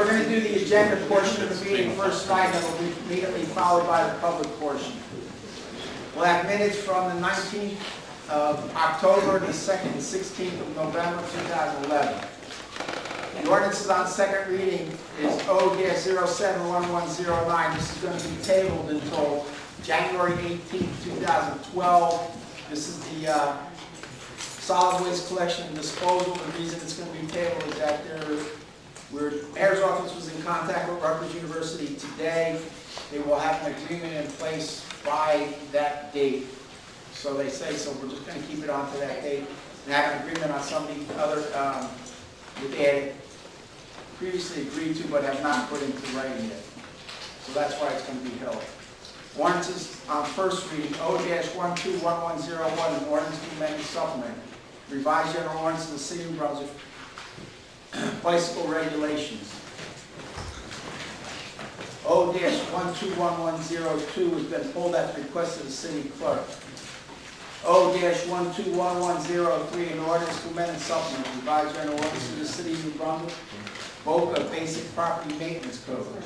going to do the agenda portion of the meeting first tonight, and it will be immediately followed by the public portion. We'll have minutes from the 19th of October, the 2nd and 16th of November 2011. The ordinance on second reading is O-071109. This is going to be tabled until January 18th, 2012. This is the solid waste collection and disposal. The reason it's going to be tabled is that the mayor's office was in contact with Rutgers University today. They will have an agreement in place by that date. So they say, so we're just going to keep it on to that date and have an agreement on some of the other that they had previously agreed to but have not put into writing yet. So that's why it's going to be held. Ordinances on first reading, O-121101, an ordinance to amend and supplement. Revised general ordinance in the city of Brunswick, bicycle regulations. O-121102 has been pulled at the request of the city clerk. O-121103, an ordinance to amend and supplement. Revised general ordinance in the city of Brunswick, BOCA, Basic Property Maintenance Code.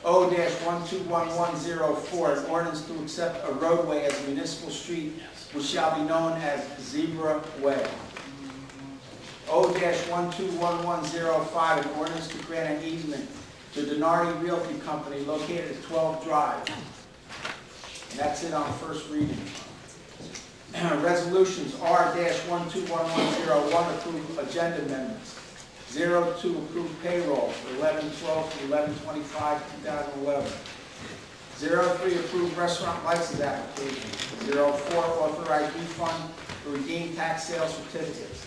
O-121104, an ordinance to accept a roadway as a municipal street, which shall be known as Zebra Way. O-121105, an ordinance to grant an easement to Denardi Realty Company located at 12 Drive. And that's it on first reading. Resolutions R-121101, approve agenda amendments. 02, approve payroll for 11/12 to 11/25/2011. 03, approve restaurant license application. 04, authorize refund for redeemed tax sale certificates.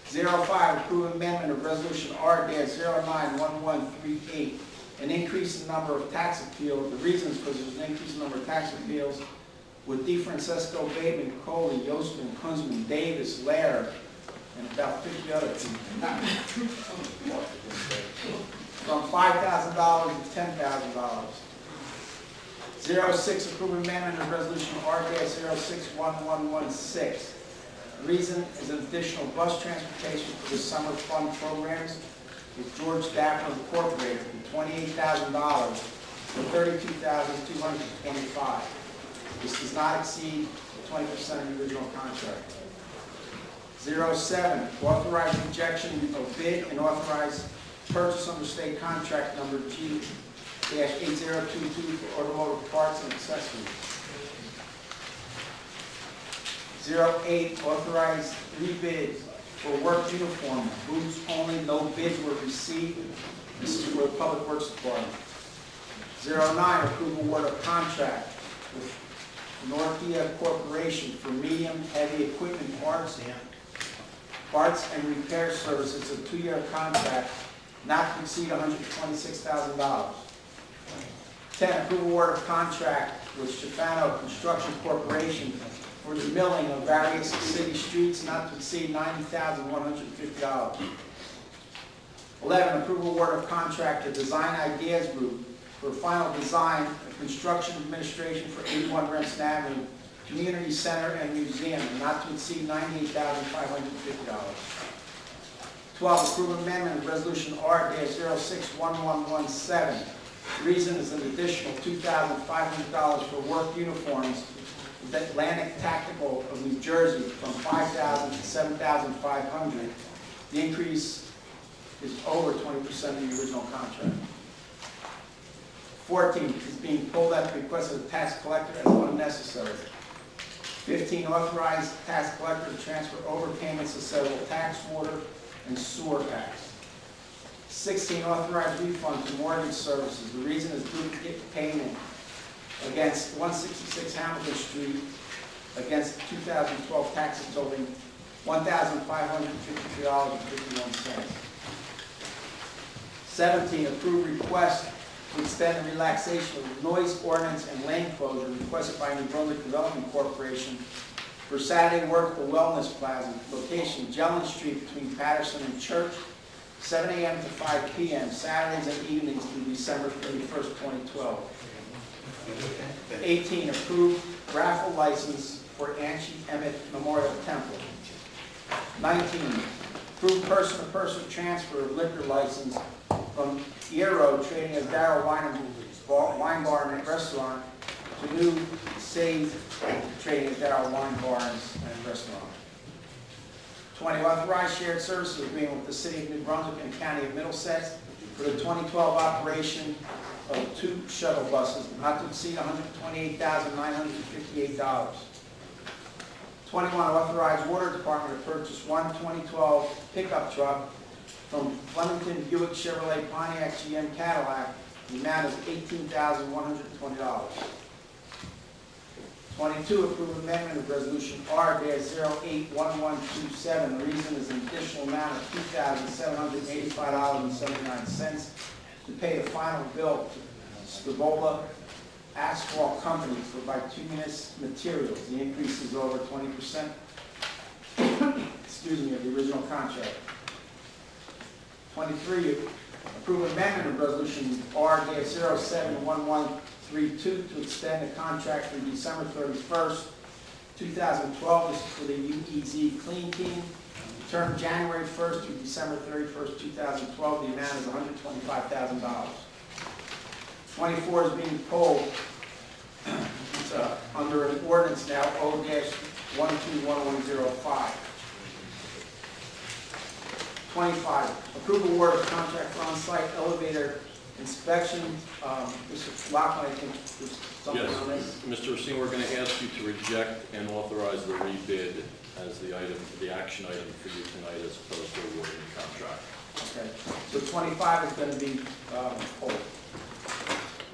05, approve amendment of resolution R-091138, an increase in the number of tax appeals. The reasons for this is an increase in the number of tax appeals with DeFrancesco, Bateman, Coley, Yostman, Kunzman, Davis, Laird, and about 50 other people. From $5,000 to $10,000. 06, approve amendment of resolution R-061116. The reason is an additional bus transportation for the summer fund programs with George Dapper Incorporated for $28,000 for $32,225. This does not exceed 20% of the original contract. 07, authorize rejection of bid and authorize purchase under state contract number G-8022 for automotive parts and accessories. 08, authorize rebid for work uniform, boots only, no bids were received. This is for the Public Works Department. 09, approve award of contract with Northia Corporation for medium heavy equipment parts and repair services, a 2-year contract not to exceed $126,000. 10, approve award of contract with Stefano Construction Corporation for the milling of various city streets not to exceed $90,150. 11, approve award of contract to Design Ideas Group for final design of construction administration for 81 Renton Avenue, Community Center and Museum, not to exceed $98,550. 12, approve amendment of resolution R-061117. The reason is an additional $2,500 for work uniforms with Atlantic Tactical of New Jersey from $5,000 to $7,500. The increase is over 20% of the original contract. 14 is being pulled at the request of the tax collector as unnecessary. 15, authorize tax collector to transfer overpayments to several tax, water, and sewer tax. 16, authorize refund to mortgage services. The reason is duplicate payment against 166 Hamilton Street against 2012 taxes totaling $1,553.51. 17, approve request to extend the relaxation of the noise ordinance and lane closure requested by New Brunswick Development Corporation for Saturday work at the Wellness Plaza, location Jellin Street between Patterson and Church, 7 a.m. to 5 p.m., Saturdays and evenings through December 31st, 2012. 18, approved raffle license for Angie Emmett Memorial Temple. 19, approved person-to-person transfer of liquor license from from Eero, trading as Darrell Wine Bar and Restaurant, to New Save, trading as Darrell Wine Bars and Restaurant. 20, authorize shared services agreement with the City of New Brunswick and County of Middlesex for the 2012 operation of 2 shuttle buses, not to exceed $128,958. 21, authorize Water Department to purchase one 2012 pickup truck from Flemington Buick Chevrolet Pontiac GM Cadillac. The amount is $18,120. 22, approve amendment of resolution R-081127. The reason is an additional amount of $2,785.79 to pay the final bill to Stavola Asphalt Company for bituminous materials. The increase is over 20%, excuse me, of the original contract. 23, approve amendment of resolution R-071132 to extend the contract through December 31st, 2012. This is for the UEZ Clean Team. Term January 1st through December 31st, 2012. The amount is $125,000. 24 is being pulled. It's under an ordinance now, O-121105. 25, approve award of contract for on-site elevator inspection. Mr. Lockman, I think there's something on this. Mr. Racine, we're going to ask you to reject and authorize the rebid as the item, the action item for you tonight, as opposed to awarding the contract. Okay. So 25 is going to be pulled.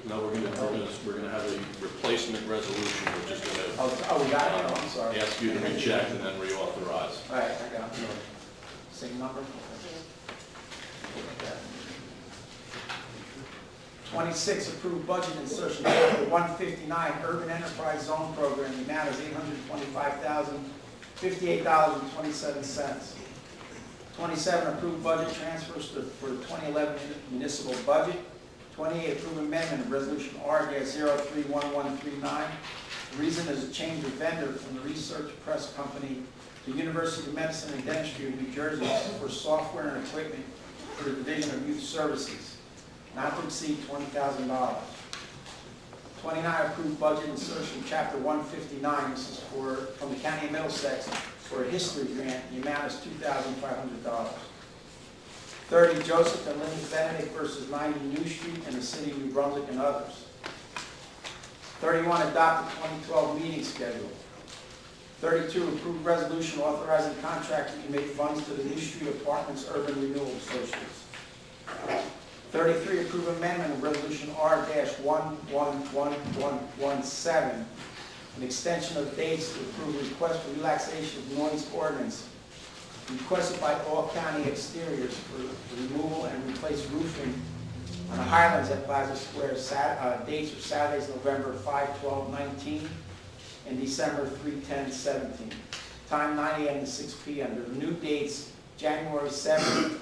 No, we're going to have a replacement resolution, which is going to Oh, we got it. Oh, I'm sorry. ask you to reject and then reauthorize. All right, I got it. Same number. 26, approved budget insertion chapter 159 Urban Enterprise Zone Program. The amount is $825,058.27. 27, approved budget transfers for 2011 municipal budget. 28, approved amendment of resolution R-031139. The reason is a change of vendor from the Research Press Company to University of Medicine and Dentistry of New Jersey for software and equipment for the Division of Youth Services, not to exceed $20,000. 29, approved budget insertion, Chapter 159. This is from the County of Middlesex for a history grant. The amount is $2,500. 30, Joseph and Linda Benedict versus 90 New Street in the City of New Brunswick and others. 31, adopt the 2012 meeting schedule. 32, approved resolution authorizing contract to commit funds to the New Street Apartments Urban Renewal Associates. 33, approve amendment of resolution R-111117, an extension of dates to approve request for relaxation of noise ordinance requested by all county exteriors for removal and replace roofing on the Highlands at Plaza Square. Dates are Saturdays, November 5, 12, 19, and December 3, 10, 17. Time 9 a.m. to 6 p.m. The new dates, January 7th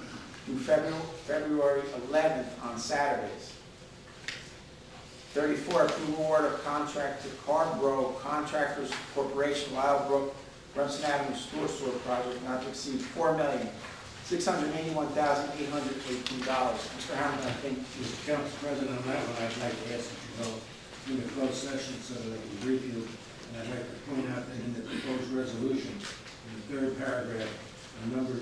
through February 11th on Saturdays. 34, approve award of contract to Carbro Contractors Corporation, Lylebrook, Brunson Avenue Sewer Project, not to exceed $4,681,818. Mr. Hammond, I think. Mr. Council President, on that one, I'd like to ask that you go through the closed session so that I can brief you. And I'd like to point out that in the proposed resolution, in the third paragraph, the number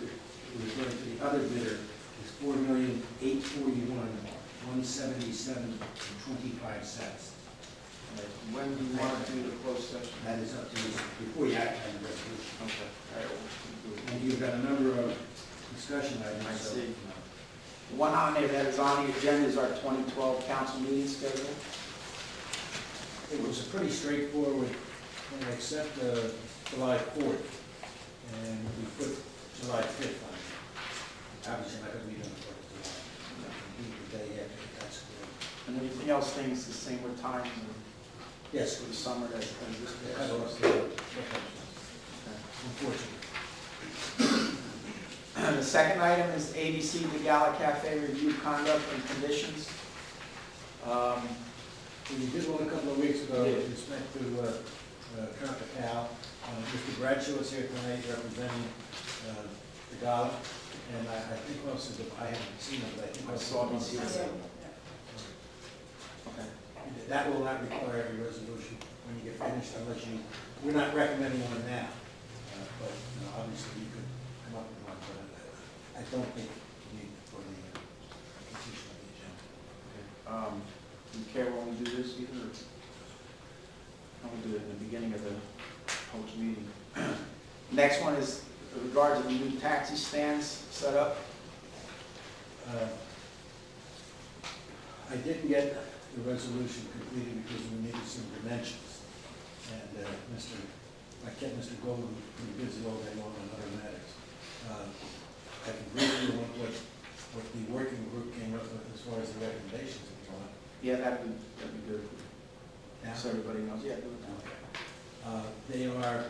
referring to the other bidder is $4,841,177.25. When do you want to do the closed session? That is up to you before you act on the resolution. Okay. All right. And you've got a number of discussion items. I see. The one on there that is on the agenda is our 2012 council meeting schedule. It was pretty straightforward, except July 4th, and we put July 5th on it. Obviously, not going to meet on the 4th of July. Meet the day after, that's good. And everything else stays the same with times Yes. for the summer as this That past. was unfortunately. The second item is ABC The Gala Cafe review conduct and conditions. We did one a couple of weeks ago with respect to Contra Cal. Mr. Bradshaw is here tonight representing the Gala. And I think also, I haven't seen them, but I think I also. saw these here. Okay. That will not require a resolution when you get finished unless you, we're not recommending one now. But, you know, obviously you could come up with one, but I don't think you need for the completion of the agenda. Do you care when we do this either? Or we'll do it in the beginning of the public meeting. Next one is with regard to the new taxi stands set up. I didn't get the resolution completed because we needed some dimensions. And I kept Mr. Goldman pretty busy all day long on other matters. I can brief you on what the working group came up with as far as the recommendations and so on. Yeah, that'd be good. Now, So everybody knows. Yeah, do it now. they are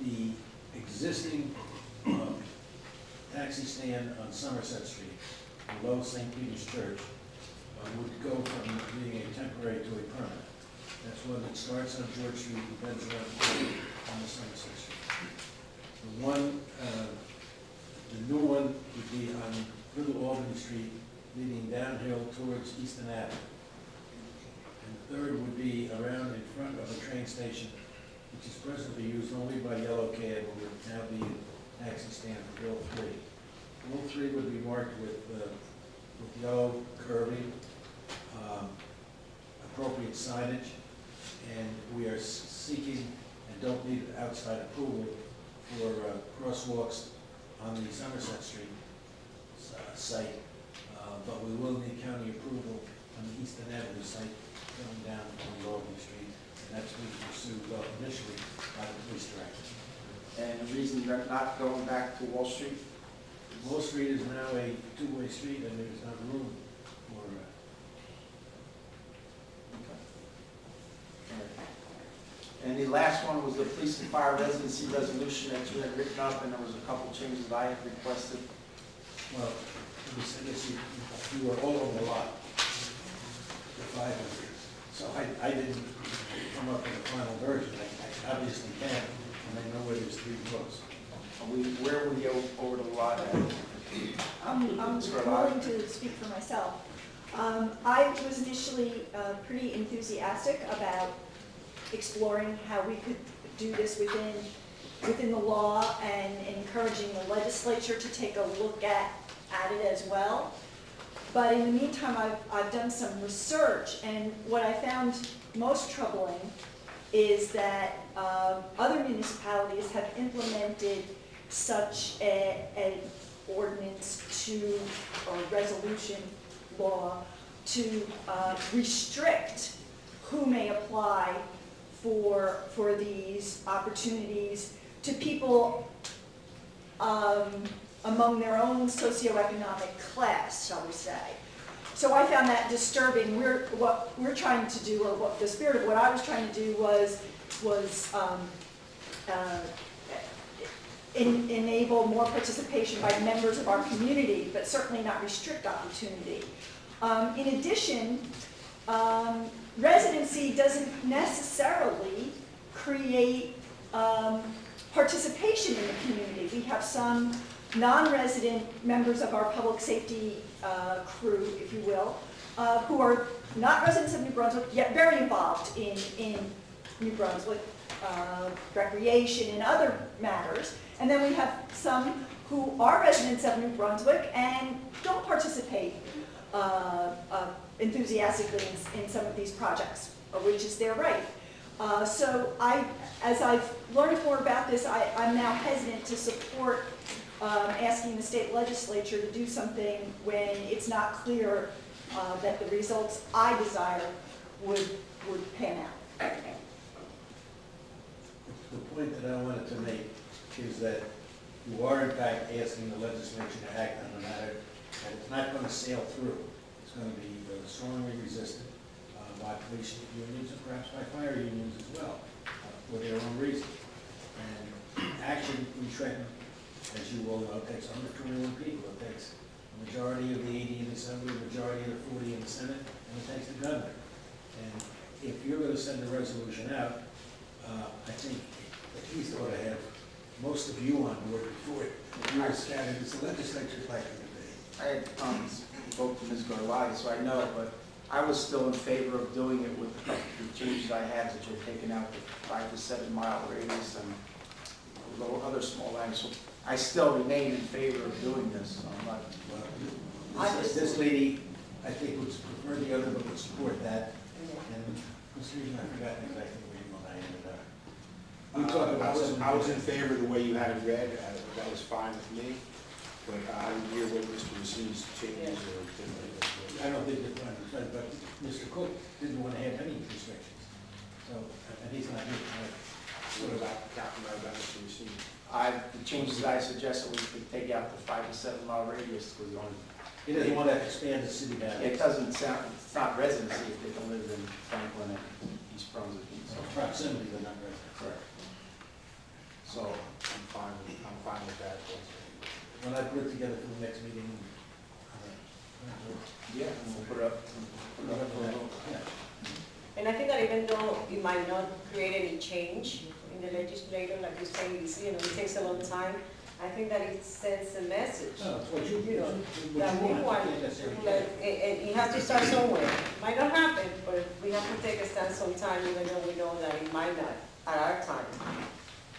the existing taxi stand on Somerset Street, below St. Peter's Church, would go from being a temporary to a permanent. That's one that starts on George Street and bends around on the Somerset Street. The new one would be on Little Albany Street, leading downhill towards Easton Avenue. And the third would be around in front of the train station, which is presently used only by Yellow Cab, and would now be a taxi stand for Bill 3. Bill 3 would be marked with yellow curving, appropriate signage, and we are seeking and don't need outside approval for crosswalks on the Somerset Street site, but we will need county approval on the Easton Avenue site going down on Albany Street, and that's being pursued initially by the police director. And the reason they're not going back to Wall Street? Wall Street is now a two-way street, and there's not room for. And the last one was the police and fire residency resolution that you had written up, and there was a couple changes that I had requested. Well, let me say this, you were all over the lot, the 500. So I didn't come up with a final version. I obviously can, and I know where there's 3 books. Where were you over the lot at? I'm willing to speak for myself. I was initially pretty enthusiastic about exploring how we could do this within the law and encouraging the legislature to take a look at it as well. But in the meantime, I've done some research, and what I found most troubling is that other municipalities have implemented such an ordinance or resolution law to restrict who may apply for these opportunities to people among their own socioeconomic class, shall we say. So I found that disturbing. What we're trying to do, or what the spirit of what I was trying to do was enable more participation by members of our community, but certainly not restrict opportunity. In addition, residency doesn't necessarily create participation in the community. We have some non-resident members of our public safety crew, if you will, who are not residents of New Brunswick, yet very involved in New Brunswick recreation and other matters. And then we have some who are residents of New Brunswick and don't participate enthusiastically in some of these projects, which is their right. So as I've learned more about this, I'm now hesitant to support asking the state legislature to do something when it's not clear that the results I desire would pan out. The point that I wanted to make is that you are in fact asking the legislature to act on the matter, and it's not going to sail through. It's going to be strongly resisted by police unions and perhaps by fire unions as well, for their own reasons. And action in Trenton, as you all know, takes 121 people. It takes a majority of the 80 in the Assembly, a majority of the 40 in the Senate, and it takes the governor. And if you're going to send a resolution out, I think at least ought to have most of you on board before you were scattered as the legislature's likely to be. I had spoke to Ms. Garlotti, so I know, but I was still in favor of doing it with the changes I had, which are taking out the 5 to 7 mile radius and a little other small items. So I still remain in favor of doing this. So I'm not, This lady, I think, would prefer the other, but would support that. And for some reason, I forgot exactly where you and I ended up. We talked about I was in favor of the way you had it read, that was fine with me, but I didn't hear what Mr. Rossini's changes or different. I don't think it's 100%, but Mr. Cook didn't want to have any restrictions. So, and he's not here tonight. What about Mr. Rossini? the changes that I suggested, we could take out the 5 to 7 mile radius because He doesn't want to expand the city boundaries. it doesn't sound, it's not residency if they don't live in Franklin and East Brunswick. So So, proximity, but not residence. correct. So, I'm fine with that. When I put it together for the next meeting, yeah, and we'll put it up. yeah. And I think that even though it might not create any change in the legislature, like you say, it takes a long time, I think that it sends a message. No, it's what you That what we you want. want, Yeah, that's it. like, and you have to start somewhere. Might not happen, but we have to take a stand sometime, even though we know that it might not at our time.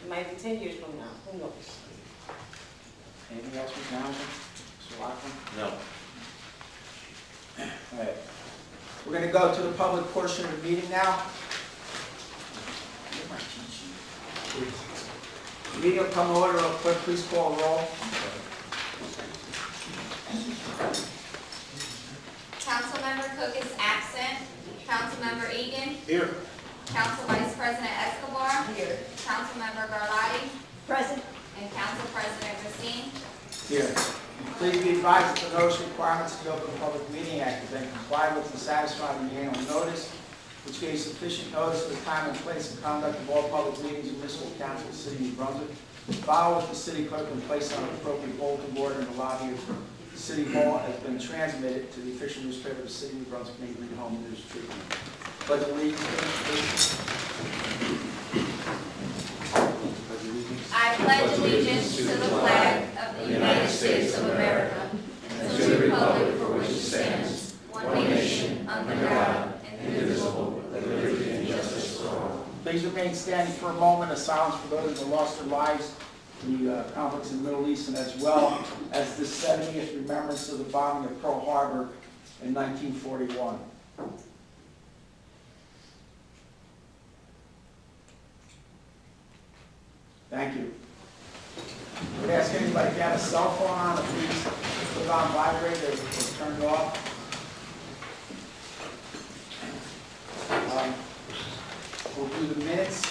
It might be 10 years from now, who knows? Anything else, Mr. Hamilton? Mr. Lockton? No. All right. We're going to go to the public portion of the meeting now. The meeting will come to order. Clerk, please call a roll. Councilmember Cook is absent. Councilmember Egan. Here. Council Vice President Escobar. Here. Councilmember Garlotti. Present. And Council President Racine. Here. Please be advised that the notice requirements of the Open Public Meeting Act have been complied with and satisfied in the annual notice, which gave sufficient notice of the time and place and conduct of all public meetings of municipal council of the city of New Brunswick. Filed with the city clerk and placed on an appropriate bulletin board in the lobby of City Hall has been transmitted to the official newspaper of the city of New Brunswick, named Read Home News Tribune. Pledge allegiance, please. I pledge allegiance to the flag of the United States of America and to the republic for which it stands, one nation, under God, indivisible, with liberty and justice for all. Please remain standing for a moment of silence for those who lost their lives in the conflicts in the Middle East, and as well as the 70th remembrance of the bombing of Pearl Harbor in 1941. Thank you. I would ask anybody if you have a cell phone on, to please put it on vibrate or turn it off. We'll do the minutes.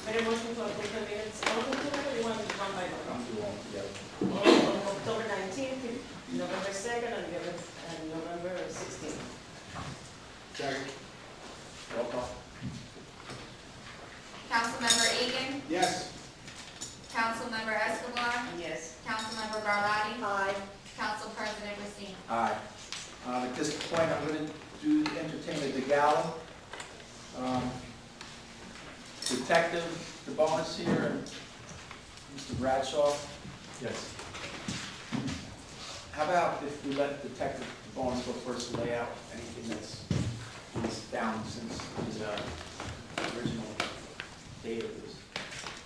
Make a motion to approve the minutes. All together, you want to one by one? I'll do all together. All of October 19th, November 2nd, and November 16th. Second. Roll call. Councilmember Egan. Yes. Councilmember Escobar. Yes. Councilmember Garlotti. Aye. Council President Racine. Aye. At this point, I'm going to entertain the gala. Detective DeBonis here and Mr. Bradshaw. Yes. How about if we let Detective DeBonis go first and lay out anything that's down since his original date of this?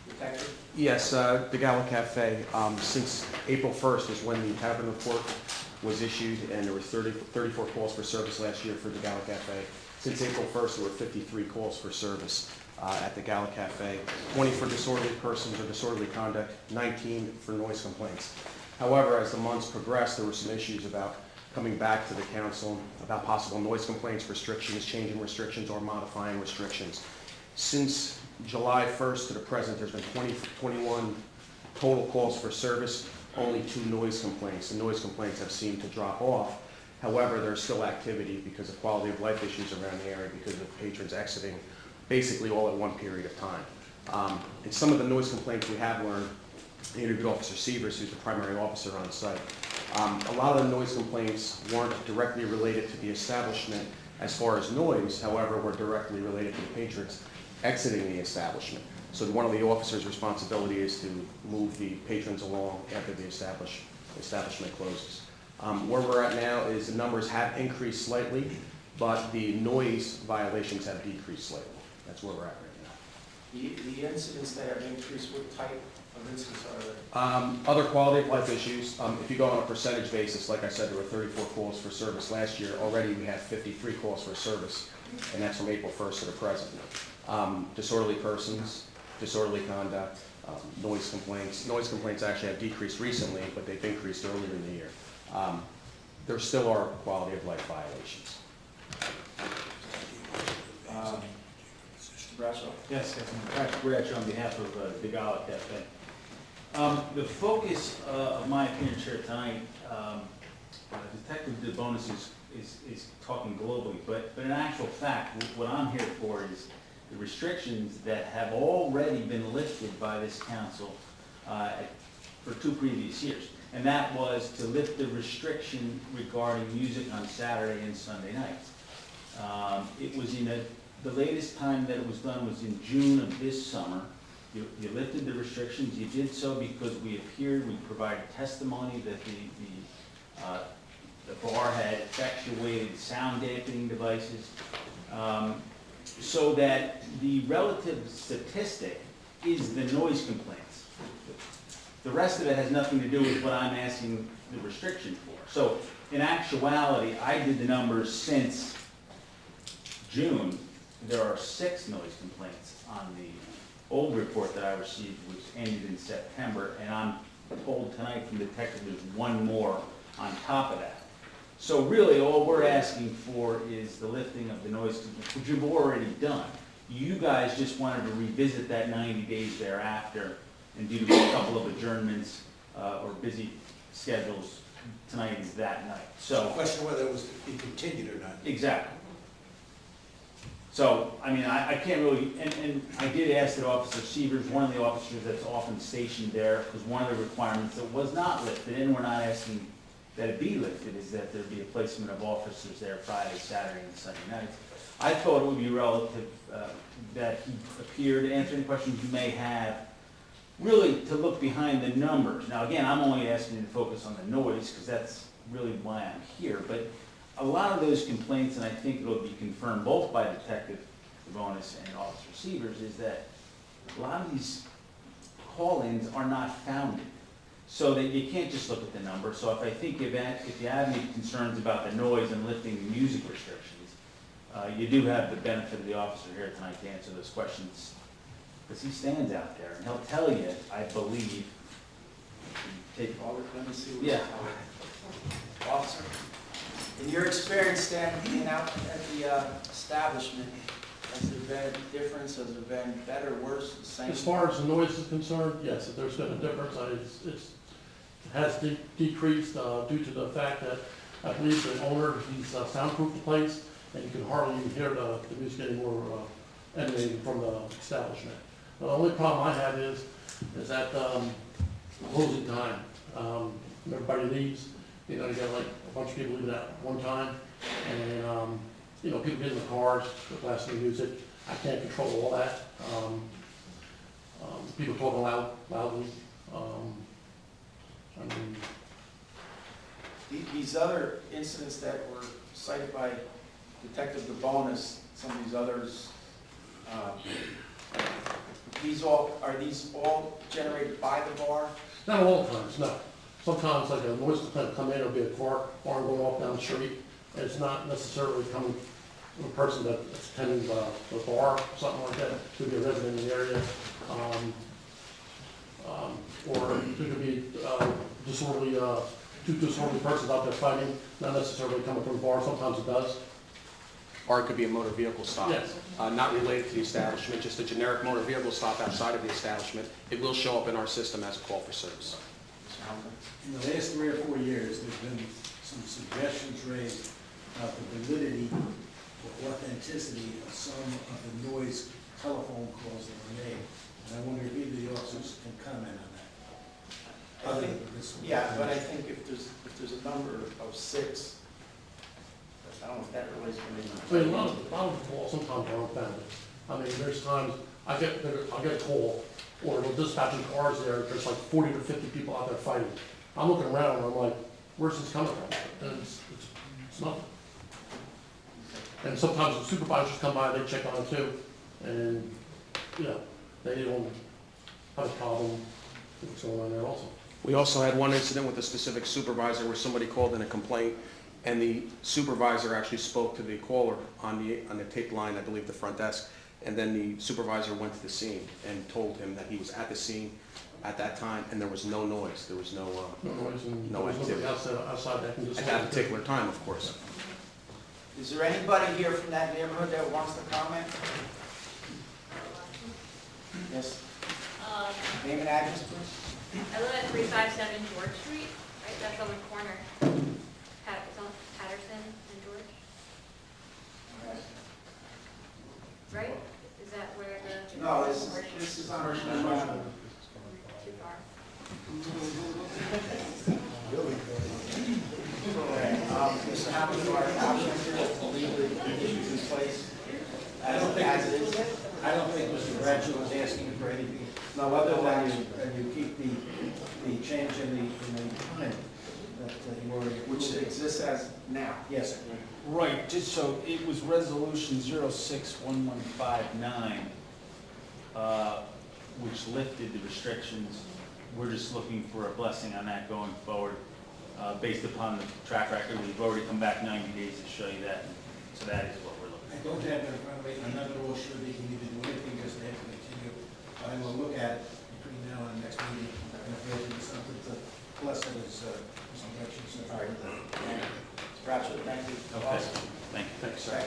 Detective? Yes, the Gala Cafe, since April 1st is when the tavern report was issued, and there were 34 calls for service last year for the Gala Cafe. Since April 1st, there were 53 calls for service at the Gala Cafe, 20 for disorderly persons or disorderly conduct, 19 for noise complaints. However, as the months progressed, there were some issues about coming back to the council about possible noise complaints, restrictions, changing restrictions, or modifying restrictions. Since July 1st to the present, there's been 21 total calls for service, only 2 noise complaints. The noise complaints have seemed to drop off. However, there's still activity because of quality of life issues around the area because of patrons exiting basically all at one period of time. In some of the noise complaints we have learned, I interviewed Officer Sievers, who's the primary officer on site. A lot of the noise complaints weren't directly related to the establishment As far as noise, however, we're directly related to the patrons exiting the establishment. So one of the officers' responsibility is to move the patrons along after the establishment closes. Where we're at now is the numbers have increased slightly, but the noise violations have decreased slightly. That's where we're at right now. The incidents that have increased, what type of incidents are there? Other quality of life issues, if you go on a percentage basis, like I said, there were 34 calls for service last year. Already we have 53 calls for service, and that's from April 1st to the present. Disorderly persons, disorderly conduct, noise complaints. Noise complaints actually have decreased recently, but they've increased earlier in the year. There still are quality of life violations. Mr. Bradshaw? Yes, Patrick Bradshaw on behalf of the Gala Cafe. The focus of my appearance here tonight, Detective DeBonis is talking globally, but in actual fact, what I'm here for is the restrictions that have already been lifted by this council for 2 previous years. And that was to lift the restriction regarding music on Saturday and Sunday nights. It was the latest time that it was done was in June of this summer. You lifted the restrictions. You did so because we appeared, we provided testimony that the bar had effectuated sound dampening devices, so that the relative statistic is the noise complaints. The rest of it has nothing to do with what I'm asking the restriction for. So in actuality, I did the numbers since June. There are 6 noise complaints on the old report that I received, which ended in September, and I'm told tonight from the detective there's 1 more on top of that. So really all we're asking for is the lifting of the noise complaints, which you've already done. You guys just wanted to revisit that 90 days thereafter, and due to a couple of adjournments or busy schedules, tonight is that night. So Question whether it was to be continued or not. exactly. So, I mean, I can't really, and I did ask that Officer Severs, one of the officers that's often stationed there, because one of the requirements that was not lifted, and we're not asking that it be lifted, is that there be a placement of officers there Friday, Saturday, and Sunday nights. I thought it would be relative that he appear to answer any questions you may have, really to look behind the numbers. Now, again, I'm only asking you to focus on the noise, because that's really why I'm here, but a lot of those complaints, and I think it'll be confirmed both by Detective DeBonis and Officer Severs, is that a lot of these call-ins are not founded. So that you can't just look at the number. So if you have any concerns about the noise and lifting the music restrictions, you do have the benefit of the officer here tonight to answer those questions, because he stands out there and he'll tell you, I believe, take Let me see what yeah. Officer, in your experience standing out at the establishment, has there been a difference? Has there been better, worse, the same? As far as the noise is concerned, yes, there's been a difference. It has decreased due to the fact that I believe the owner, he's soundproofed the place, and you can hardly even hear the music anymore emanating from the establishment. The only problem I have is that closing time. Everybody leaves, you got like a bunch of people leaving at one time, and then, people get in the cars, blasting music. I can't control all that. People talking loudly. These other incidents that were cited by Detective DeBonis, some of these others, are these all generated by the bar? Not all the times, no. Sometimes like a noise complaint come in, it'll be a car horn going off down the street, and it's not necessarily coming from a person that's attending the bar or something like that. It could be a resident in the area. Or it could be two disorderly persons out there fighting, not necessarily coming from the bar. Sometimes it does. Or it could be a motor vehicle stop. Yes. Not related to the establishment, just a generic motor vehicle stop outside of the establishment. It will show up in our system as a call for service. In the last 3 or 4 years, there's been some suggestions raised about the validity or authenticity of some of the noise telephone calls that were made. And I wonder if either of the officers can comment on that. I think, yeah, but I think if there's a number of 6, I don't know if that relates to me. I mean, a lot of the calls sometimes are unfounded. I mean, there's times I'll get a call, or they'll dispatch in cars there, there's like 40 to 50 people out there fighting. I'm looking around and I'm like, where's this coming from? And it's nothing. And sometimes the supervisors come by, they check on it too, and, you know, they don't have a problem with what's going on there also. We also had one incident with a specific supervisor where somebody called in a complaint, and the supervisor actually spoke to the caller on the tape line, I believe the front desk, and then the supervisor went to the scene and told him that he was at the scene at that time, and there was no noise, there was no noise and no activity. Outside that can just At that particular time, of course. Is there anybody here from that neighborhood that wants to comment? Yes, name and address, please. I live at 357 George Street, right, that's on the corner. It's on Patterson and George, right? Is that where the? No, this is on. Too far. Mr. Hamilton, our applicant here will leave the issues in place as it is. I don't think Mr. Bradshaw was asking for anything, No, other other than than you keep the change in the time that you already. which exists as now. Yes, sir. Right, just so, it was resolution 061159, which lifted the restrictions. We're just looking for a blessing on that going forward, based upon the track record. We've already come back 90 days to show you that, so that is what we're looking I for. don't have it in front of me, I'm not at all sure they can either do anything, because they have to continue. I will look at it between now and the next meeting, and if there's something to bless it as some direction. All right. Mr. Bradshaw, thank you. Okay, thank you. Thanks, sir.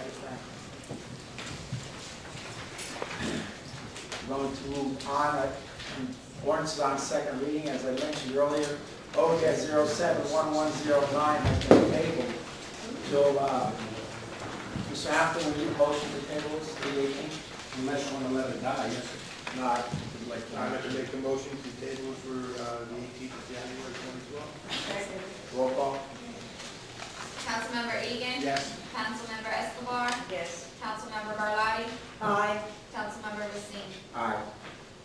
Going to move on, ordinance on second reading, as I mentioned earlier, O-071109 has been tabled till, Mr. Hampton, will you motion to table this, 318? Unless you want to let it die, yes, sir. Not. I'd like to make a motion to table for the 18th of January 2012. Roll call. Councilmember Egan. Yes. Councilmember Escobar. Yes. Councilmember Garlotti. Aye. Councilmember Racine. Aye.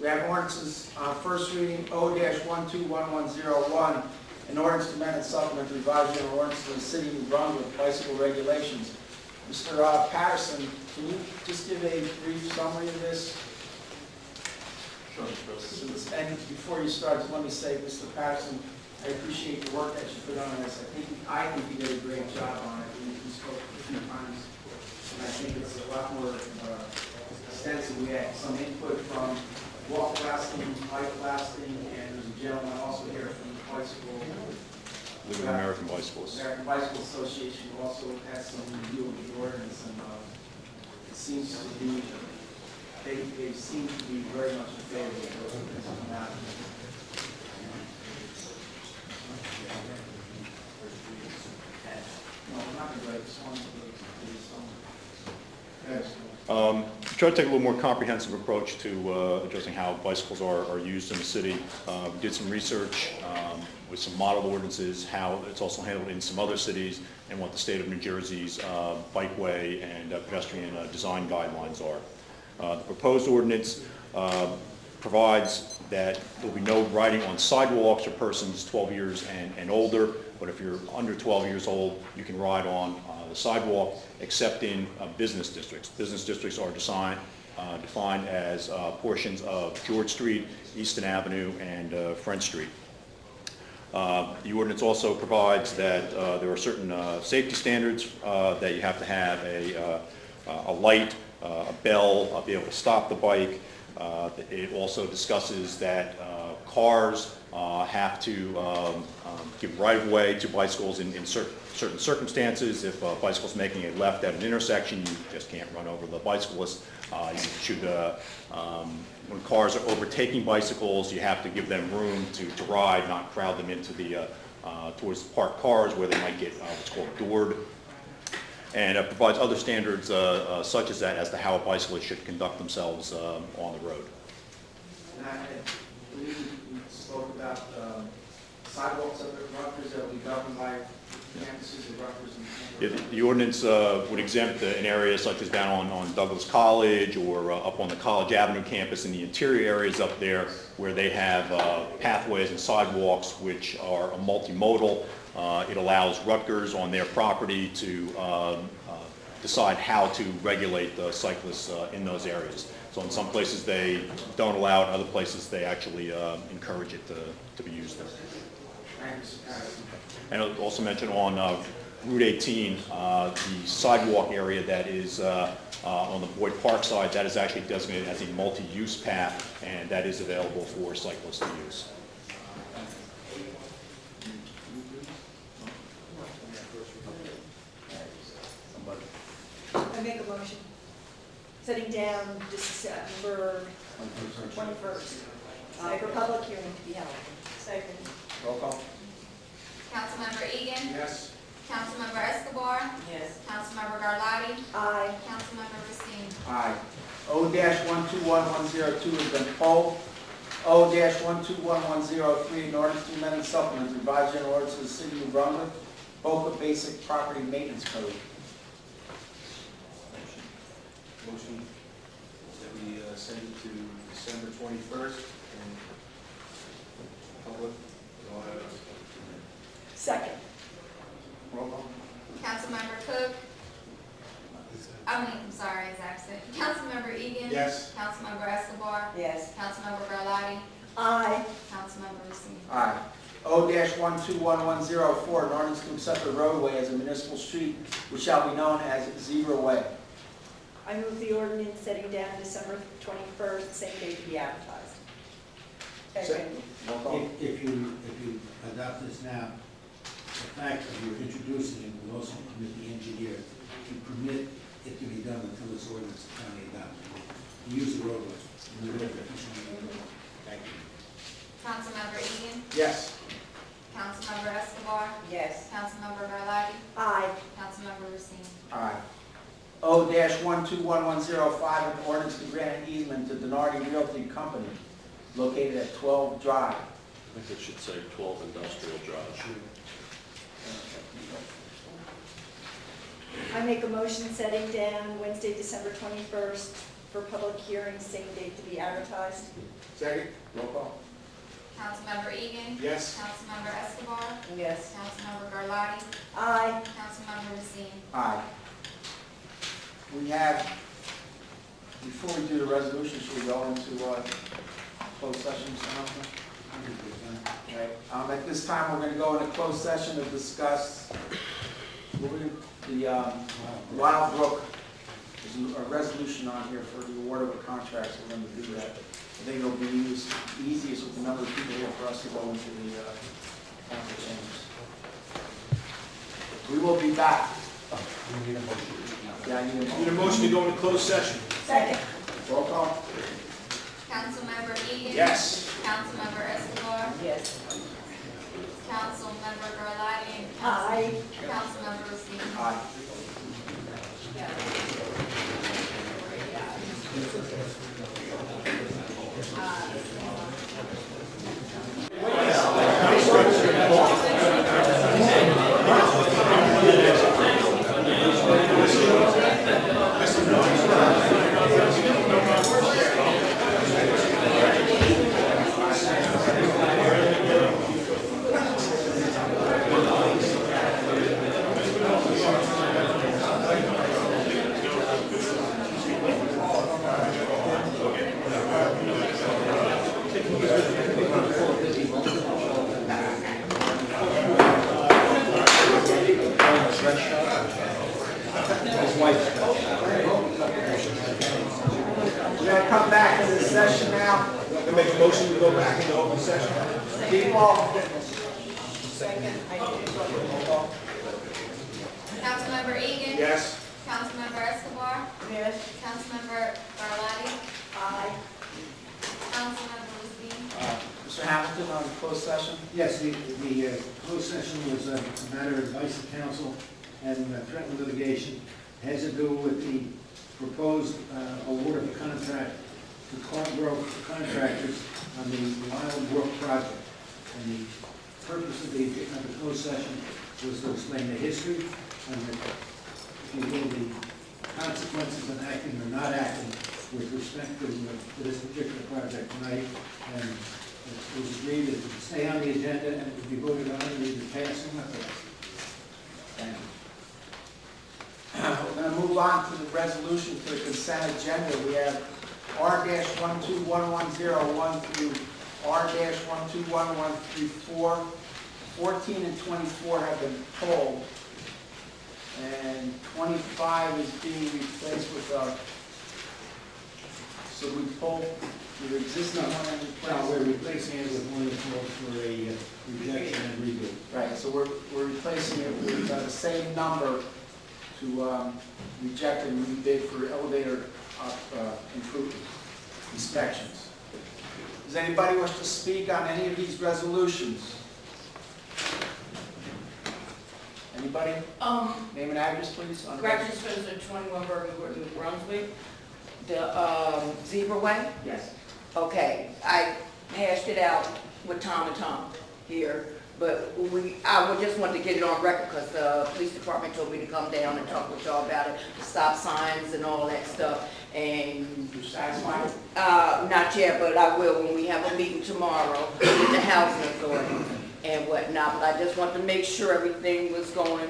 We have ordinances on first reading, O-121101, an ordinance to amend and supplement the revised general ordinance of the city of New Brunswick bicycle regulations. Mr. Patterson, can you just give a brief summary of this? Sure. And before you start, just let me say, Mr. Patterson, I appreciate the work that you put on this. I think you did a great job on it. We spoke a few times, and I think it's a lot more extensive. We had some input from walk lasting, bike lasting, and there's a gentleman also here from the bicycle. Living American Bicyclists. American Bicycle Association who also has some review of the ordinance, and it seems to be, they seem to be very much in favor of the ordinance coming out. No, we're not going to write this one. Try to take a little more comprehensive approach to addressing how bicycles are used in the city. We did some research with some model ordinances, how it's also handled in some other cities, and what the state of New Jersey's bikeway and pedestrian design guidelines are. The proposed ordinance provides that there will be no riding on sidewalks for persons 12 years and older, but if you're under 12 years old, you can ride on the sidewalk, except in business districts. Business districts are defined as portions of George Street, Easton Avenue, and French Street. The ordinance also provides that there are certain safety standards that you have to have a light, a bell, be able to stop the bike. It also discusses that cars have to give right-of-way to bicycles in certain circumstances. If a bicycle's making a left at an intersection, you just can't run over the bicyclist. You should, when cars are overtaking bicycles, you have to give them room to ride, not crowd them into the towards the parked cars where they might get what's called doored. And it provides other standards such as that as to how a bicyclist should conduct themselves on the road. And I believe we spoke about sidewalks up at Rutgers that will be governed by campuses of Rutgers and Yeah, the ordinance would exempt an area such as down on Douglas College or up on the College Avenue campus in the interior areas up there where they have pathways and sidewalks which are multimodal. It allows Rutgers on their property to decide how to regulate the cyclists in those areas. So in some places they don't allow it, in other places they actually encourage it to be used there. Thanks. And I'll also mention on Route 18, the sidewalk area that is on the Boyd Park side, that is actually designated as a multi-use path, and that is available for cyclists to use. I make a motion, setting down December 21st, for public hearing to be held. Second. Roll call. Councilmember Egan. Yes. Councilmember Escobar. Yes. Councilmember Garlotti. Aye. Councilmember Racine. Aye. O-121102 has been pulled. O-121103, an ordinance to amend and supplement the revised general ordinance of the city of New Brunswick, Boca Basic Property Maintenance Code. Motion that we send it to December 21st and public. Second. Roll call. Councilmember Cook. Sorry, is absent. Councilmember Egan. Yes. Councilmember Escobar. Yes. Councilmember Garlotti. Aye. Councilmember Racine. Aye. O-121104, an ordinance to accept a roadway as a municipal street which shall be known as Zebra Way. I move the ordinance setting down December 21st, same day to be advertised. Second. Roll call. If you adopt this now, the fact that you're introducing it will also permit the engineer to permit it to be done until this ordinance is finally adopted. You use the roadway. Thank you. Councilmember Egan. Yes. Councilmember Escobar. Yes. Councilmember Garlotti. Aye. Councilmember Racine. Aye. O-121105, an ordinance to grant an easement to Denardi Realty Company located at 12 Drive. I think it should say 12 Industrial Drive. I make a motion setting down Wednesday, December 21st for public hearing, same date to be advertised. Second. Roll call. Councilmember Egan. Yes. Councilmember Escobar. Yes. Councilmember Garlotti. Aye. Councilmember Racine. Aye. We have, before we do the resolution, should we go into closed session? Mr. Humphrey? Okay. At this time, we're going to go into closed session to discuss the Wild Brook. There's a resolution on here for the award of a contract, so we're going to do that. I think it'll be easiest with the number of people here for us to go into the council chambers. We will be back. Yeah, I need a motion to go into closed session. Second. Roll call. Councilmember Egan. Yes. Councilmember Escobar. Yes. Councilmember Garlotti. And Aye. Councilmember Racine. Aye. We're going to come back to this session now. I'm going to make a motion to go back into open session. Default. Second. Councilmember Egan. Yes. Councilmember Escobar. Yes. Councilmember Garlotti. Aye. Councilmember Racine. Mr. Hamilton on closed session? Yes, the closed session was a matter of advice of counsel and threatened litigation. It has to do with the proposed award of a contract to Clark Grove Contractors on the Wild Brook project. And the purpose of the closed session was to explain the history and the, if you will, the consequences of acting or not acting with respect to this particular project tonight. And it was agreed that it would stay on the agenda and it would be voted on and either pass or not pass. Thank you. We're going to move on to the resolution to the consent agenda. We have R-121101 through R-121134. 14 and 24 have been pulled, and 25 is being replaced with so we pull the existing one and replace Now, we're replacing it with one that's called for a rejection and rebuild. Right, so we're replacing it with the same number to reject and rebid for elevator improvement inspections. Does anybody wish to speak on any of these resolutions? Anybody? Name and address, please. on the Gretchen Spencer, 21 Bergen Court, New Brunswick. The zebra way? Yes. Okay, I hashed it out with Tom and Tom here, but I would just want to get it on record because the police department told me to come down and talk with y'all about it, the stop signs and all that stuff. And You satisfied? not yet, but I will when we have a meeting tomorrow with the housing authority and whatnot. But I just want to make sure everything was going,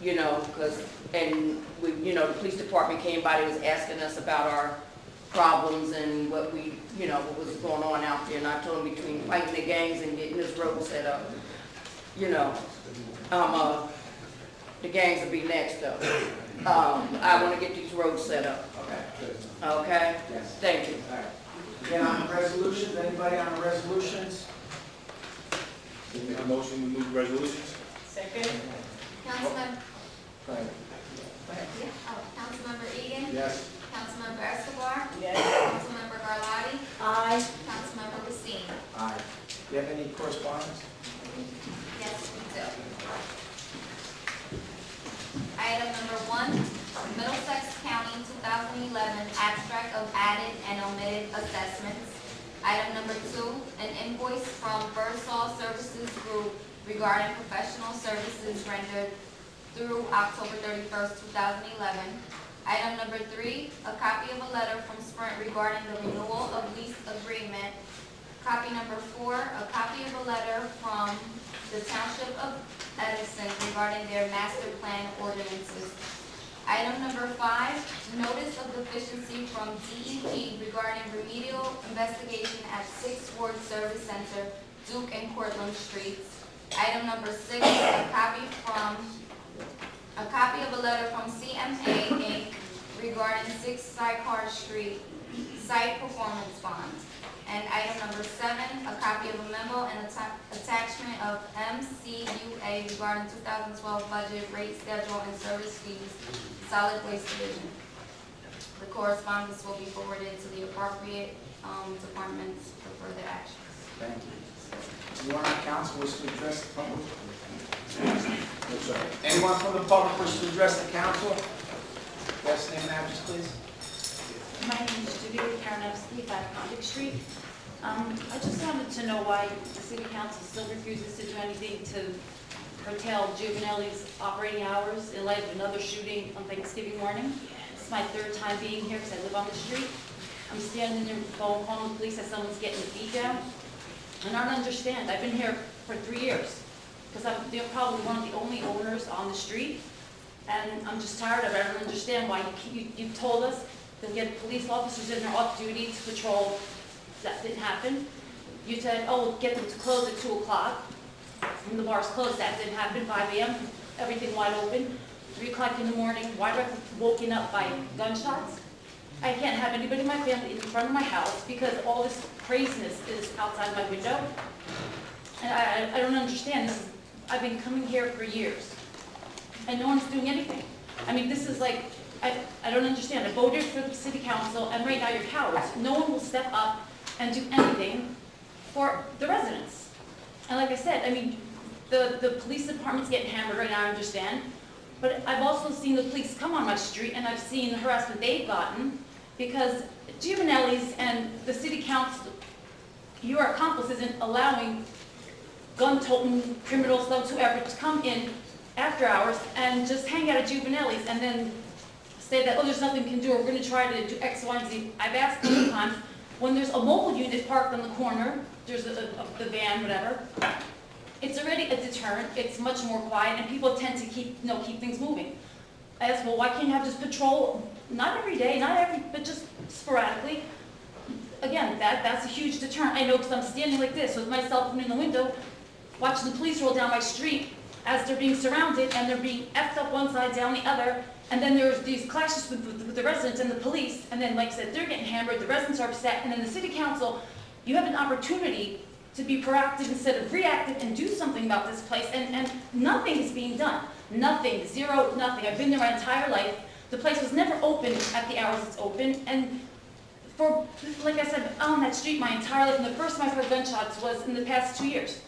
you know, because, and we, you know, the police department came by, they was asking us about our problems and what we, you know, what was going on out there. And I told them between fighting the gangs and getting this road set up, you know, the gangs will be next though. I want to get these roads set up. Okay, good. Okay? Yes. Thank you. All right. Again, on the resolutions, anybody on the resolutions? Make a motion to move resolutions? Second? Councilmember, Go ahead. Councilmember Egan. Yes. Councilmember Escobar. Yes. Councilmember Garlotti. Aye. Councilmember Racine. Aye. Do you have any correspondence? Yes, we do. Item number 1, Middlesex County 2011 abstract of added and omitted assessments. Item number 2, an invoice from Versol Services Group regarding professional services rendered through October 31st, 2011. Item number 3, a copy of a letter from Sprint regarding the renewal of lease agreement. Copy number 4, a copy of a letter from the Township of Edison regarding their master plan ordinances. Item number 5, notice of deficiency from DEP regarding remedial investigation at 6th Ward Service Center, Duke and Cortlandt Streets. Item number 6, a copy of a letter from CMA Inc. regarding 6 Sycamore Street site performance bonds. And item number 7, a copy of a memo and attachment of MCUA regarding 2012 budget rate schedule and service fees, solid waste division. The correspondence will be forwarded to the appropriate departments for further actions. Thank you. Anyone on council wish to address the public? No, sir. Anyone from the public wish to address the council? Yes, name and address, please. My name is Judy Karanowski, 5 Convict Street. I just wanted to know why the city council still refuses to do anything to curtail juveniles' operating hours in light of another shooting on Thanksgiving morning. This is my 3rd time being here because I live on the street. I'm standing there phone calling the police as someone's getting beat down. And I don't understand. I've been here for 3 years because they're probably one of the only owners on the street. And I'm just tired of it. I don't understand why you told us to get police officers in there off duty to patrol. That didn't happen. You said, oh, we'll get them to close at 2 o'clock. When the bar's closed, that didn't happen. 5 a.m., everything wide open. 3 o'clock in the morning, why do I have woken up by gunshots? I can't have anybody in my family in front of my house because all this craziness is outside my window. And I don't understand. I've been coming here for years, and no one's doing anything. I mean, this is like, I don't understand. I voted for the city council, and right now you're cowards. No one will step up and do anything for the residents. And like I said, I mean, the police department's getting hammered right now, I understand. But I've also seen the police come on my street, and I've seen the harassment they've gotten because juveniles and the city council, your accomplices in allowing gun-toting criminals, those whoever, to come in after hours and just hang out at juveniles and then say that, oh, there's nothing we can do, or we're gonna try to do X, Y, and Z. I've asked many times, when there's a mobile unit parked on the corner, there's the van, whatever, it's already a deterrent, it's much more quiet, and people tend to keep things moving. I asked, well, why can't you have just patrol, not every day, but just sporadically? Again, that's a huge deterrent. I know because I'm standing like this with my cell phone in the window, watching the police roll down my street as they're being surrounded, and they're being effed up one side, down the other, and then there's these clashes with the residents and the police, and then, like I said, they're getting hammered, the residents are upset, and then the city council, you have an opportunity to be proactive instead of reactive and do something about this place, and nothing is being done. Nothing, zero, nothing. I've been there my entire life. The place was never open at the hours it's open, and for, like I said, on that street my entire life, and the first time I heard gunshots was in the past 2 years.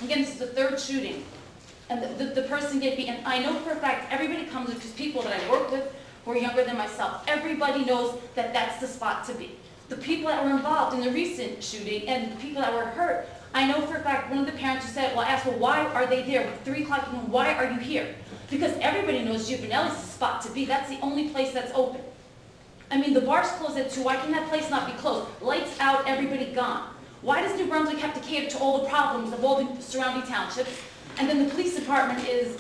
Again, this is the third shooting, and the person get beat, and I know for a fact everybody comes, because people that I work with who are younger than myself, everybody knows that that's the spot to be. The people that were involved in the recent shooting and the people that were hurt, I know for a fact one of the parents who said, well, I asked, well, why are they there? 3 o'clock in the morning, why are you here? Because everybody knows Juvenile is the spot to be. That's the only place that's open. I mean, the bar's closed at 2. Why can that place not be closed? Lights out, everybody gone. Why does New Brunswick have to cater to all the problems of all the surrounding townships? And then the police department is,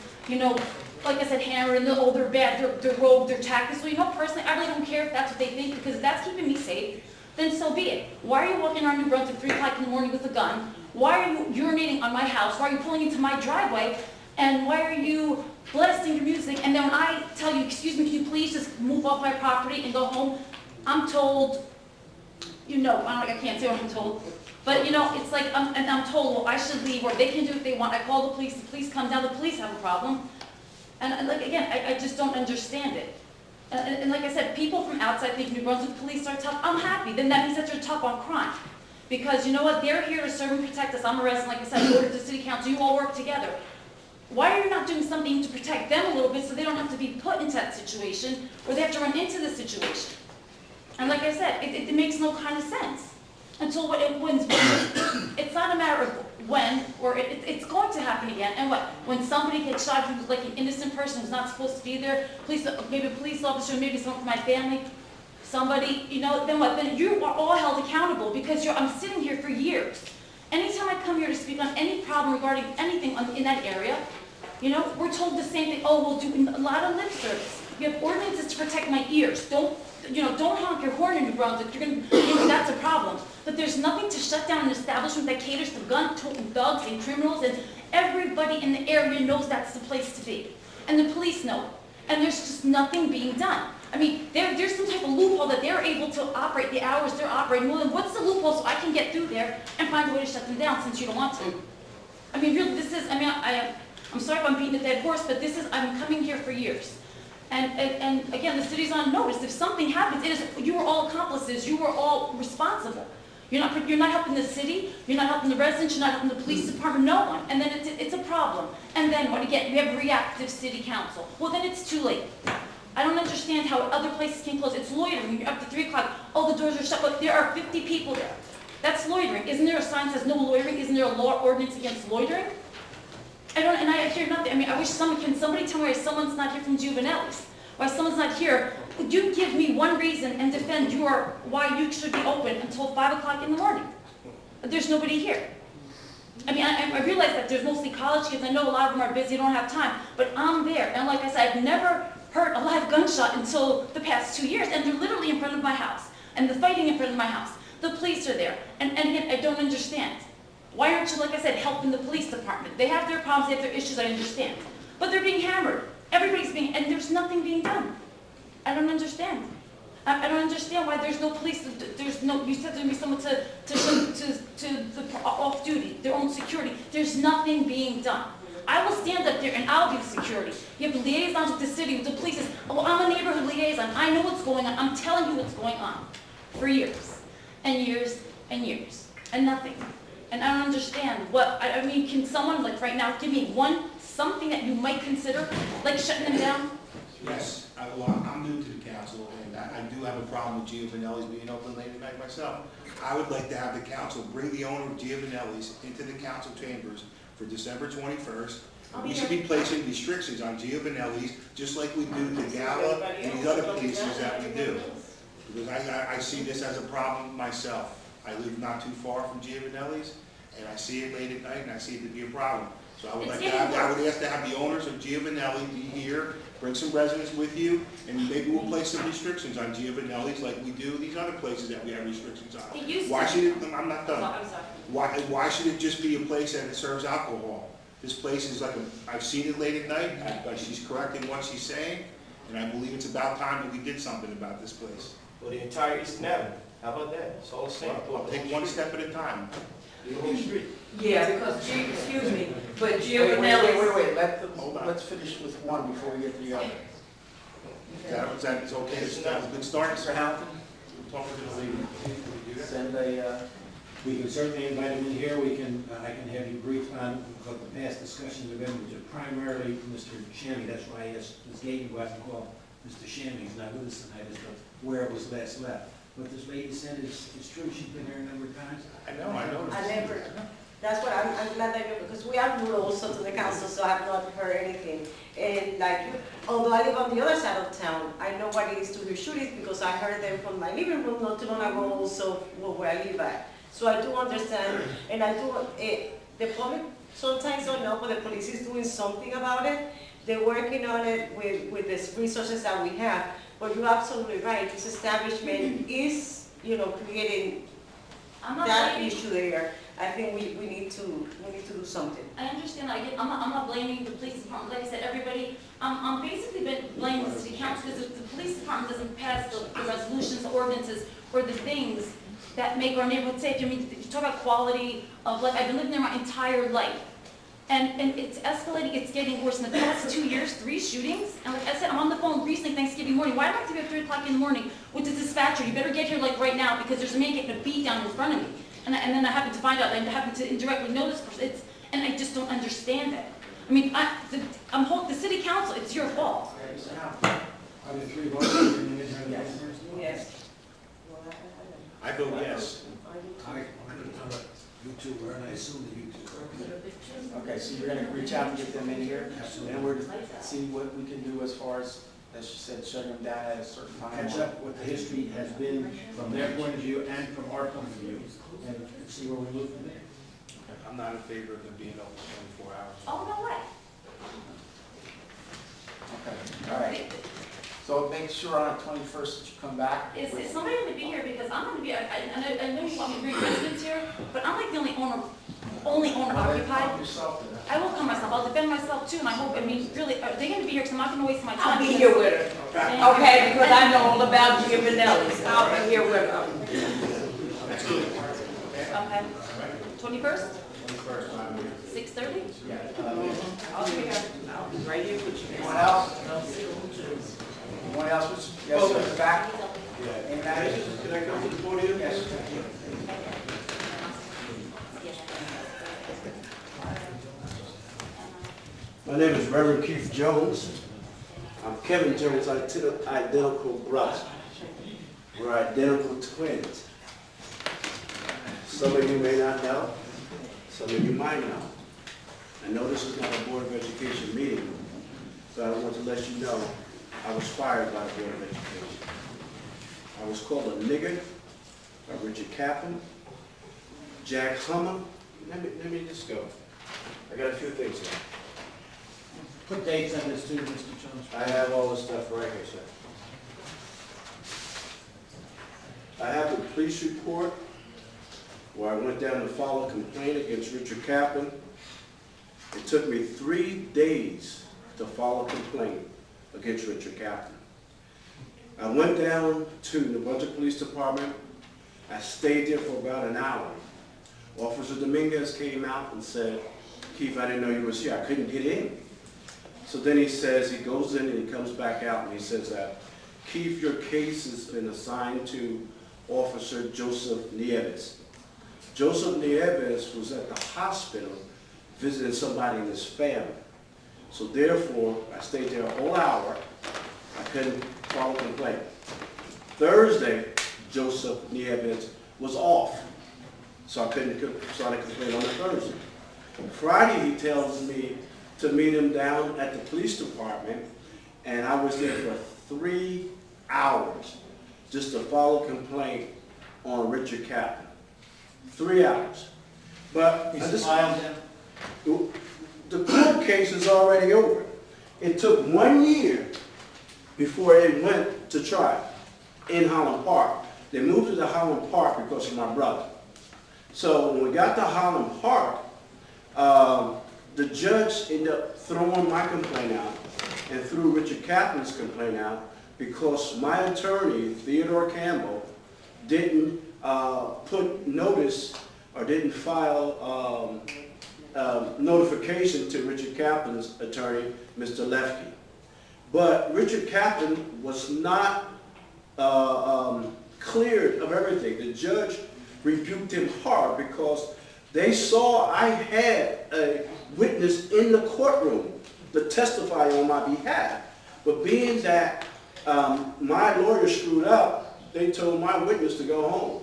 like I said, hammering, oh, they're bad, they're rogue, they're tactics. Well, personally, I really don't care if that's what they think, because if that's keeping me safe, then so be it. Why are you walking around New Brunswick 3 o'clock in the morning with a gun? Why are you urinating on my house? Why are you pulling into my driveway? And why are you blasting your music? And then when I tell you, excuse me, can you please just move off my property and go home? I'm told, I can't say what I'm told. But, it's like, I'm told, well, I should leave, or they can do what they want. I call the police come down, the police have a problem. And like, again, I just don't understand it. And like I said, people from outside think New Brunswick police are tough. I'm happy. Then that means that they're tough on crime. Because you know what? They're here to serve and protect us. I'm a resident, like I said, I voted to city council. You all work together. Why are you not doing something to protect them a little bit so they don't have to be put into that situation, or they have to run into the situation? And like I said, it makes no kind of sense. Until it's not a matter of when, or it's going to happen again. And what? When somebody gets shot, who's like an innocent person who's not supposed to be there, maybe a police officer, maybe someone from my family, somebody, then what? Then you are all held accountable, because I'm sitting here for years. Anytime I come here to speak on any problem regarding anything in that area, we're told the same thing. Oh, we'll do a lot of lip service. You have ordinances to protect my ears. Don't honk your horn in New Brunswick. You're gonna, that's a problem. But there's nothing to shut down an establishment that caters to gun-toting thugs and criminals, and everybody in the area knows that's the place to be. And the police know it. And there's just nothing being done. I mean, there's some type of loophole that they're able to operate the hours they're operating. Well, then what's the loophole so I can get through there and find a way to shut them down, since you don't want to? I mean, really, I'm sorry if I'm beating a dead horse, but I'm coming here for years. And again, the city's on notice. If something happens, you were all accomplices. You were all responsible. You're not helping the city. You're not helping the residents. You're not helping the police department. No one. And then it's a problem. And then what? Again, we have reactive city council. Well, then it's too late. I don't understand how other places can close. It's loitering. You're up to 3 o'clock. Oh, the doors are shut. But there are 50 people there. That's loitering. Isn't there a sign that says no loitering? Isn't there a law ordinance against loitering? I hear nothing. I mean, I wish somebody tell me why someone's not here from Juveniles? Why someone's not here? Would you give me one reason and defend why you should be open until 5 o'clock in the morning? There's nobody here. I mean, I realize that there's mostly college kids. I know a lot of them are busy, don't have time. But I'm there. And like I said, I've never heard a live gunshot until the past 2 years. And they're literally in front of my house. And the fighting in front of my house. The police are there. And again, I don't understand. Why aren't you, like I said, helping the police department? They have their problems, they have their issues, I understand. But they're being hammered. And there's nothing being done. I don't understand. I don't understand why there's no police. You said there'd be someone to the off duty, their own security. There's nothing being done. I will stand up there and I'll be the security. You have liaisons with the city, with the police. Oh, I'm a neighborhood liaison. I know what's going on. I'm telling you what's going on for years and years and years and nothing. And I don't understand I mean, can someone, like right now, give me something that you might consider, like shutting them down? Yes, I'm new to the council, and I do have a problem with Giovanelli's being open late at night myself. I would like to have the council bring the owner of Giovanelli's into the council chambers for December 21st. I'll We be should there. be placing restrictions on Giovanelli's, just like we do the Gala and these other places that we do. Because I see this as a problem myself. I live not too far from Giovanelli's, and I see it late at night, and I see it to be a problem. So I would It's like to getting have, I worse. would ask to have the owners of Giovanelli be here, bring some residents with you, and maybe we'll place some restrictions on Giovanelli's like we do these other places that we have restrictions on. It used Why to. should it, I'm not I'm done. sorry. Why should it just be a place that serves alcohol? This place is like I've seen it late at night, she's correct in what she's saying, and I believe it's about time that we did something about this place. Well, the entire Eastern Avenue, how about that? It's all the same. Well, take one step at a time. The whole street. Yeah, because, excuse me, but Wait, Giovanelli's. let's finish with one before we get to the other. Is that okay? That was a good start? Mr. Hamilton, Talking to the lady. send a, We can certainly invite him in here, we can, I can have you brief on what the past discussions have been, which are primarily Mr. Shammy, that's why I asked Ms. Gay to go out and call Mr. Shammy, he's not with us tonight, as to where it was last left. What this lady said is true, she's been here a number of times. I know. I never, that's what I'm glad that you, because we are new also to the council, so I have not heard anything. And like, although I live on the other side of town, I know what it is to hear shootings because I heard them from my living room not too long ago also where I live at. So I do understand, and I do, the public sometimes don't know, but the police is doing something about it. They're working on it with the resources that we have. But you're absolutely right, this establishment is, creating I'm not that blaming, issue there. I think we need to do something. I understand, I'm not blaming the police department, like I said, everybody, I'm basically been blaming the city council, because if the police department doesn't pass the resolutions, the ordinances, or the things that make our neighborhood safe. I mean, you talk about quality of life, I've been living there my entire life. And it's escalating, it's getting worse. In the past 2 years, 3 shootings. And like I said, I'm on the phone recently Thanksgiving morning. Why do I have to be at 3 o'clock in the morning with the dispatcher? You better get here like right now because there's a man getting a beat down in front of me. And then I happen to find out, I happen to indirectly know this person. And I just don't understand it. I mean, the city council, it's your fault. Are there 3 votes? Yes. Yes. I vote yes. You two were, and I assume that you two were. okay, so you're gonna reach out and get them in here? And we're to see what we can do as far as she said, shutting them down at a certain time. Catch up what the history has been from their point of view and from our point of view, and see where we move from there. I'm not in favor of them being open 24 hours. Oh, no way. Okay, all right. So make sure on the 21st that you come back. Is somebody going to be here? Because I'm going to be, I know you want me to bring residents here, but I'm like the only owner occupied. I will come myself, I'll defend myself too, and I hope, really, are they going to be here? Because I'm not going to waste my time. I'll be here with her, okay, because I know all about Giovanelli's. I'll be here with her. Okay. 21st? 6:30? Yeah. I'll be here. I'll be right here with you. Anyone else? Anyone else? Yes, sir, back. In that. Can I come to the podium? Yes. My name is Reverend Keith Jones. I'm Kevin Jones' identical brother. We're identical twins. Some of you may not know, some of you might know. I know this is not a Board of Education meeting, so I want to let you know I was fired by the Board of Education. I was called a nigger by Richard Kaplan, Jack Hummer. Let me just go. I got a few things here. Put dates on this too, Mr. Jones. I have all this stuff right here, sir. I have the police report where I went down to file a complaint against Richard Kaplan. It took me 3 days to file a complaint against Richard Kaplan. I went down to the Brunswick Police Department. I stayed there for about an hour. Officer Dominguez came out and said, Keith, I didn't know you was here. I couldn't get in. So then he says, he goes in and he comes back out and he says that, Keith, your case has been assigned to Officer Joseph Nieves. Joseph Nieves was at the hospital visiting somebody in his family. So therefore, I stayed there a whole hour. I couldn't file a complaint. Thursday, Joseph Nieves was off. So I couldn't start a complaint on a Thursday. Friday, he tells me to meet him down at the police department, and I was there for 3 hours just to file a complaint on Richard Kaplan. 3 hours. But I just, the court case is already over. It took 1 year before it went to trial in Holland Park. They moved it to Holland Park because of my brother. So when we got to Holland Park, the judge ended up throwing my complaint out and threw Richard Kaplan's complaint out because my attorney, Theodore Campbell, didn't put notice or didn't file notification to Richard Kaplan's attorney, Mr. Lefke. But Richard Kaplan was not cleared of everything. The judge rebuked him hard because they saw I had a witness in the courtroom to testify on my behalf. But being that my lawyer screwed up, they told my witness to go home.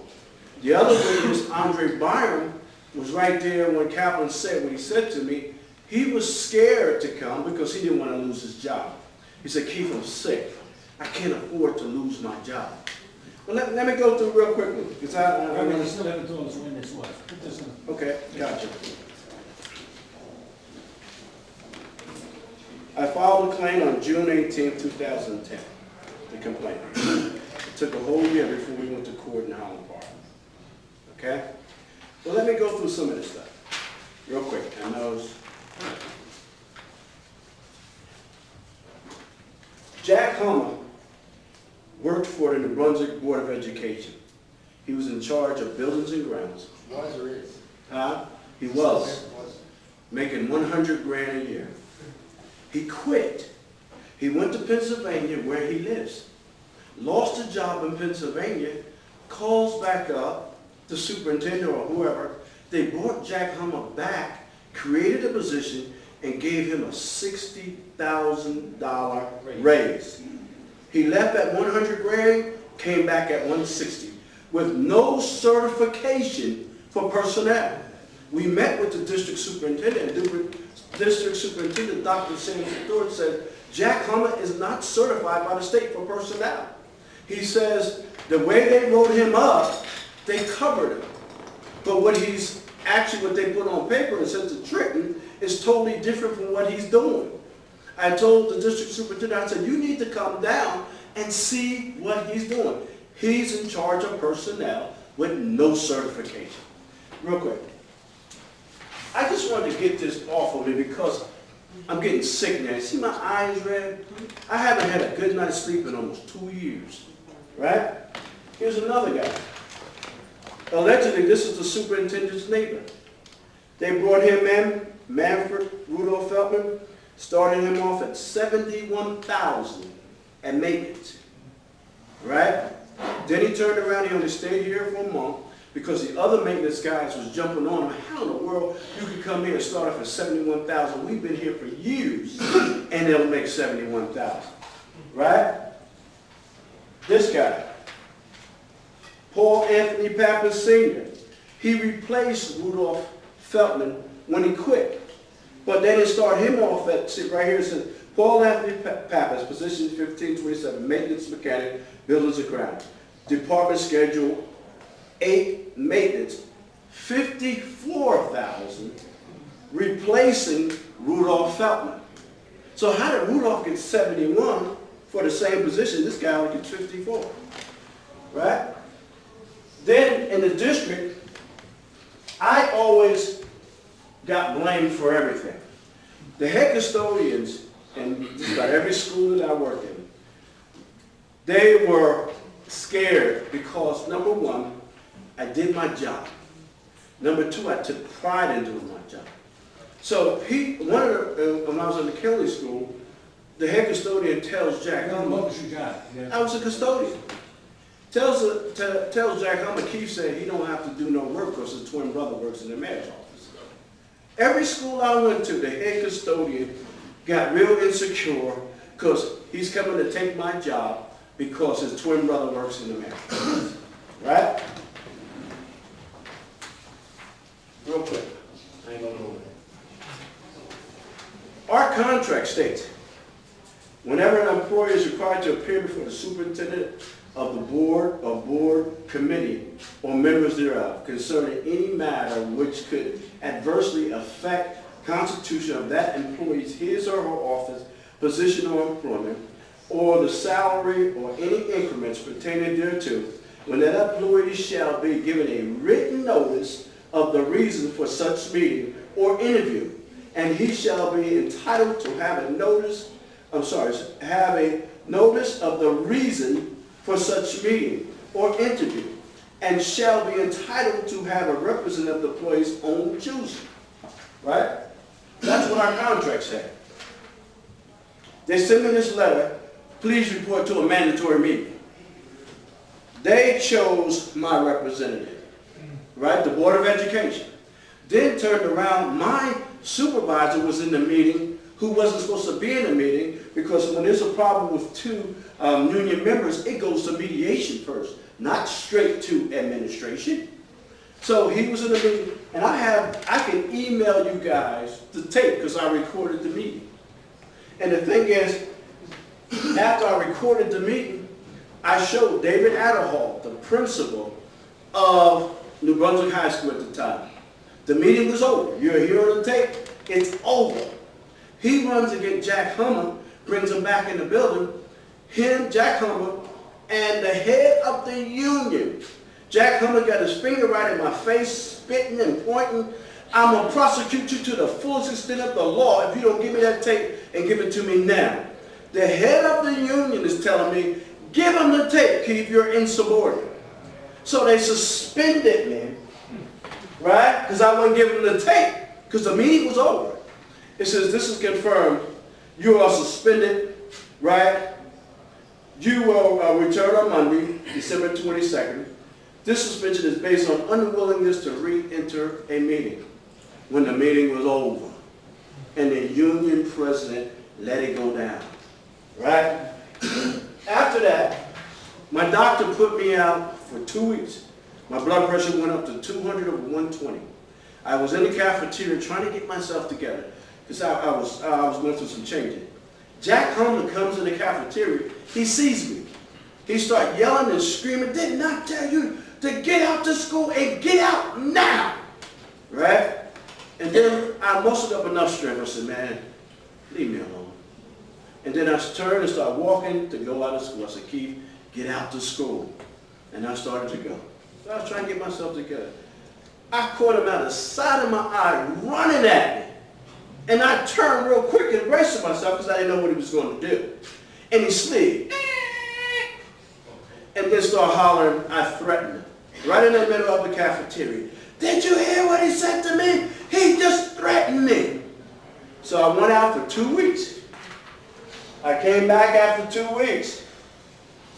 The other witness, Andre Byram, was right there when Kaplan said what he said to me. He was scared to come because he didn't want to lose his job. He said, Keith, I'm sick. I can't afford to lose my job. Well, let me go through real quickly, because I still haven't told us when this was. Put this in. Okay, gotcha. I filed a claim on June 18, 2010, the complaint. It took a whole year before we went to court in Holland Park. Okay? Well, let me go through some of this stuff real quick. I know Jack Hummer worked for the New Brunswick Board of Education. He was in charge of buildings and grounds. Was or is? He was making $100 grand a year. He quit. He went to Pennsylvania where he lives. Lost a job in Pennsylvania, calls back up the superintendent or whoever. They brought Jack Hummer back, created a position, and gave him a $60,000 raise. He left at 100 grand, came back at 160, with no certification for personnel. We met with the district superintendent, and District Superintendent Dr. Samuel Stewart said, Jack Hummer is not certified by the state for personnel. He says, the way they wrote him up, they covered him. But what he's actually, what they put on paper and sent to Trenton is totally different from what he's doing. I told the district superintendent, I said, you need to come down and see what he's doing. He's in charge of personnel with no certification. Real quick. I just wanted to get this off of me because I'm getting sick now. See my eyes red? I haven't had a good night's sleep in almost 2 years. Right? Here's another guy. Allegedly, this is the superintendent's neighbor. They brought him in, Manfred Rudolph Feldman, started him off at $71,000 and maintenance. Right? Then he turned around, he only stayed here for a month because the other maintenance guys was jumping on him. How in the world you could come here and start off at $71,000? We've been here for years and they'll make $71,000. Right? This guy, Paul Anthony Pappas Sr., he replaced Rudolph Feldman when he quit. But they didn't start him off at, see right here it says, Paul Anthony Pappas, position 1527, maintenance mechanic, buildings and grounds. Department schedule 8, maintenance, $54,000, replacing Rudolph Feldman. So how did Rudolph get 71 for the same position? This guy only gets 54, right? Then in the district, I always got blamed for everything. The head custodians in just about every school that I worked in, they were scared because, number one, I did my job. Number two, I took pride in doing my job. So when I was in the Kelly school, the head custodian tells Jack Hummer. What was your job? Yeah. I was a custodian. Tells Jack Hummer, Keith said he don't have to do no work because his twin brother works in the mayor's office. Every school I went to, the head custodian got real insecure because he's coming to take my job because his twin brother works in the mayor's office. Right? Real quick. I ain't going nowhere. Our contract states, whenever an employee is required to appear before the superintendent of the board or board committee or members thereof concerning any matter which could adversely affect constitution of that employee's his or her office, position or employment, or the salary or any increments pertaining thereto, when that employee shall be given a written notice of the reason for such meeting or interview, and he shall be entitled to have a notice, have a notice of the reason for such meeting or interview, and shall be entitled to have a representative of the employee's own choosing. Right? That's what our contract said. They sent me this letter, please report to a mandatory meeting. They chose my representative, right? The Board of Education. Then turned around, my supervisor was in the meeting who wasn't supposed to be in the meeting, because when there's a problem with two union members, it goes to mediation first, not straight to administration. So he was in the meeting, and I can email you guys the tape because I recorded the meeting. And the thing is, after I recorded the meeting, I showed David Adderhall, the principal of New Brunswick High School at the time. The meeting was over. You're here on the tape. It's over. He runs to get Jack Hummer, brings him back in the building. Him, Jack Hummer, and the head of the union. Jack Hummer got his finger right in my face, spitting and pointing. I'm going to prosecute you to the fullest extent of the law if you don't give me that tape and give it to me now. The head of the union is telling me, give him the tape, Keith, you're insubordinate. So they suspended me, right? Because I wouldn't give him the tape, because the meeting was over. It says, this is confirmed. You are suspended, right? You will return on Monday, December 22nd. This suspension is based on unwillingness to re-enter a meeting when the meeting was over. And the union president let it go down, right? After that, my doctor put me out for 2 weeks. My blood pressure went up to 200 over 120. I was in the cafeteria trying to get myself together because I was going through some changing. Jack Hummer comes in the cafeteria. He sees me. He starts yelling and screaming, did not tell you to get out to school and get out now, right? And then I mustered up enough strength. I said, man, leave me alone. And then I turned and started walking to go out of school. I said, Keith, get out to school. And I started to go. So I was trying to get myself together. I caught him out of the side of my eye running at me. And I turned real quick and braced myself because I didn't know what he was going to do. And he slid. And then started hollering, I threatened him. Right in the middle of the cafeteria. Did you hear what he said to me? He just threatened me. So I went out for 2 weeks. I came back after 2 weeks.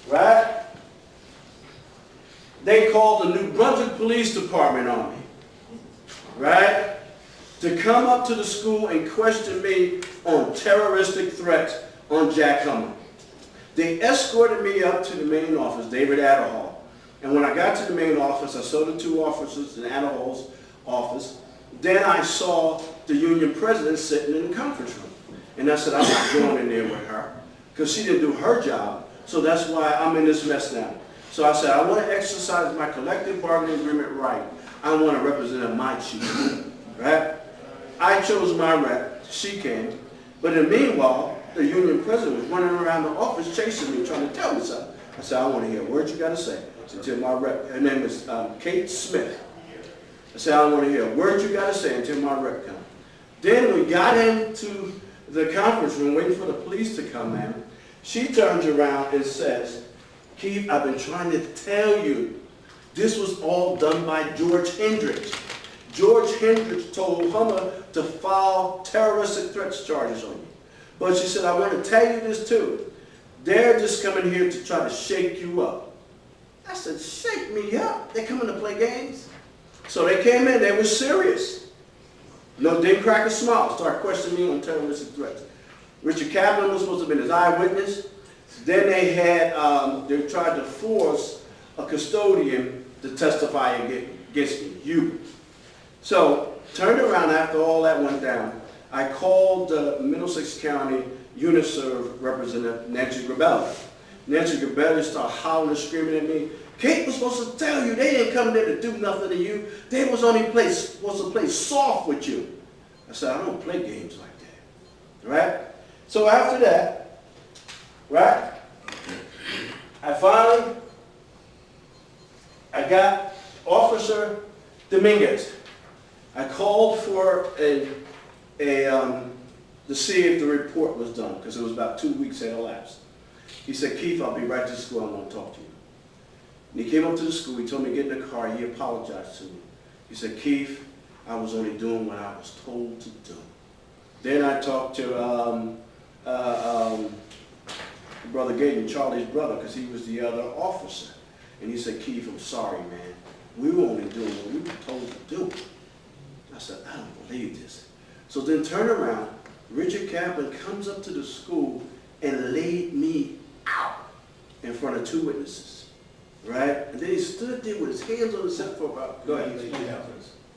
Right? They called the New Brunswick Police Department on me. Right? To come up to the school and question me on terroristic threats on Jack Hummer. They escorted me up to the main office, David Adderhall. And when I got to the main office, I saw the two officers in Adderhall's office. Then I saw the union president sitting in the conference room. And I said, I'm not going in there with her because she didn't do her job. So that's why I'm in this mess now. So I said, I want to exercise my collective bargaining agreement right. I want to represent my chief. Right? I chose my rep. She came. But in the meanwhile, the union president was running around the office chasing me, trying to tell me something. I said, I want to hear a word you got to say. Until my rep, her name is Kate Smith. I said, I want to hear a word you got to say until my rep comes. Then we got into the conference room waiting for the police to come in. She turns around and says, Keith, I've been trying to tell you, this was all done by George Hendricks. George Hendricks told Hummer to file terroristic threats charges on you. But she said, I want to tell you this too. They're just coming here to try to shake you up. I said, shake me up? They coming to play games? So they came in, they were serious. No, didn't crack a smile, started questioning me on terroristic threats. Richard Kaplan was supposed to have been his eyewitness. Then they had, they tried to force a custodian to testify against me, Hubert. So, turned around after all that went down. I called Middlesex County UNICEF representative Nancy Grabelli. Nancy Grabelli started howling and screaming at me. Kate was supposed to tell you they didn't come there to do nothing to you. They was only supposed to play soft with you. I said, I don't play games like that. Right? So after that, right, I got Officer Dominguez. I called for to see if the report was done, because it was about 2 weeks had elapsed. He said, Keith, I'll be right to school, I'm going to talk to you. And he came up to the school, he told me to get in the car, he apologized to me. He said, Keith, I was only doing what I was told to do. Then I talked to Brother Gaten, Charlie's brother, because he was the other officer. And he said, Keith, I'm sorry, man. We were only doing what we were told to do. I said, I don't believe this. So then turn around, Richard Kaplan comes up to the school and laid me out in front of 2 witnesses. Right? And then he stood there with his hands on his hip for about, go ahead.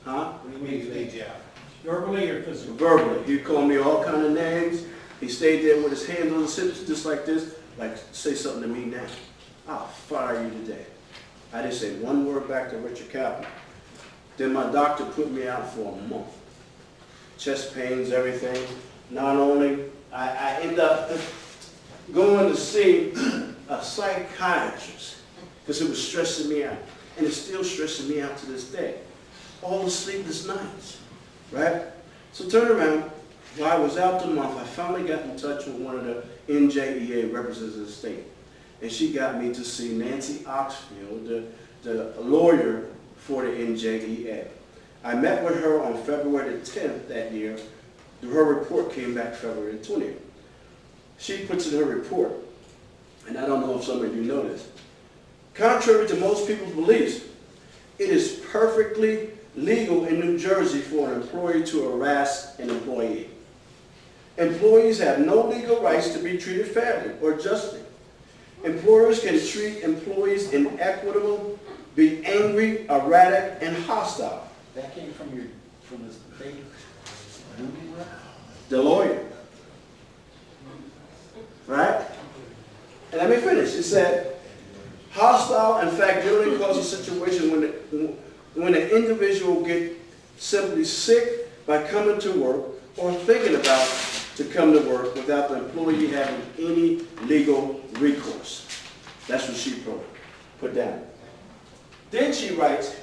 Huh? What do you mean he laid you out? Verbally or physically? Verbally. He called me all kind of names. He stayed there with his hands on his hips just like this, like, say something to me now. I'll fire you today. I didn't say one word back to Richard Kaplan. Then my doctor put me out for a month. Chest pains, everything. Not only, I ended up going to see a psychiatrist because it was stressing me out. And it's still stressing me out to this day. All the sleepless nights, right? So turn around. While I was out the month, I finally got in touch with one of the NJEA representatives of the state. And she got me to see Nancy Oxfield, the lawyer for the NJEA. I met with her on February the 10th that year. Her report came back February the 20th. She puts in her report, and I don't know if some of you know this. Contrary to most people's beliefs, it is perfectly legal in New Jersey for an employee to harass an employee. Employees have no legal rights to be treated fairly or justly. Employers can treat employees inequitable, be angry, erratic, and hostile. That came from the state union rep? The lawyer. Right? And let me finish. It said, hostile, in fact, generally causes a situation when an individual gets simply sick by coming to work or thinking about to come to work without the employee having any legal recourse. That's what she put down. Then she writes,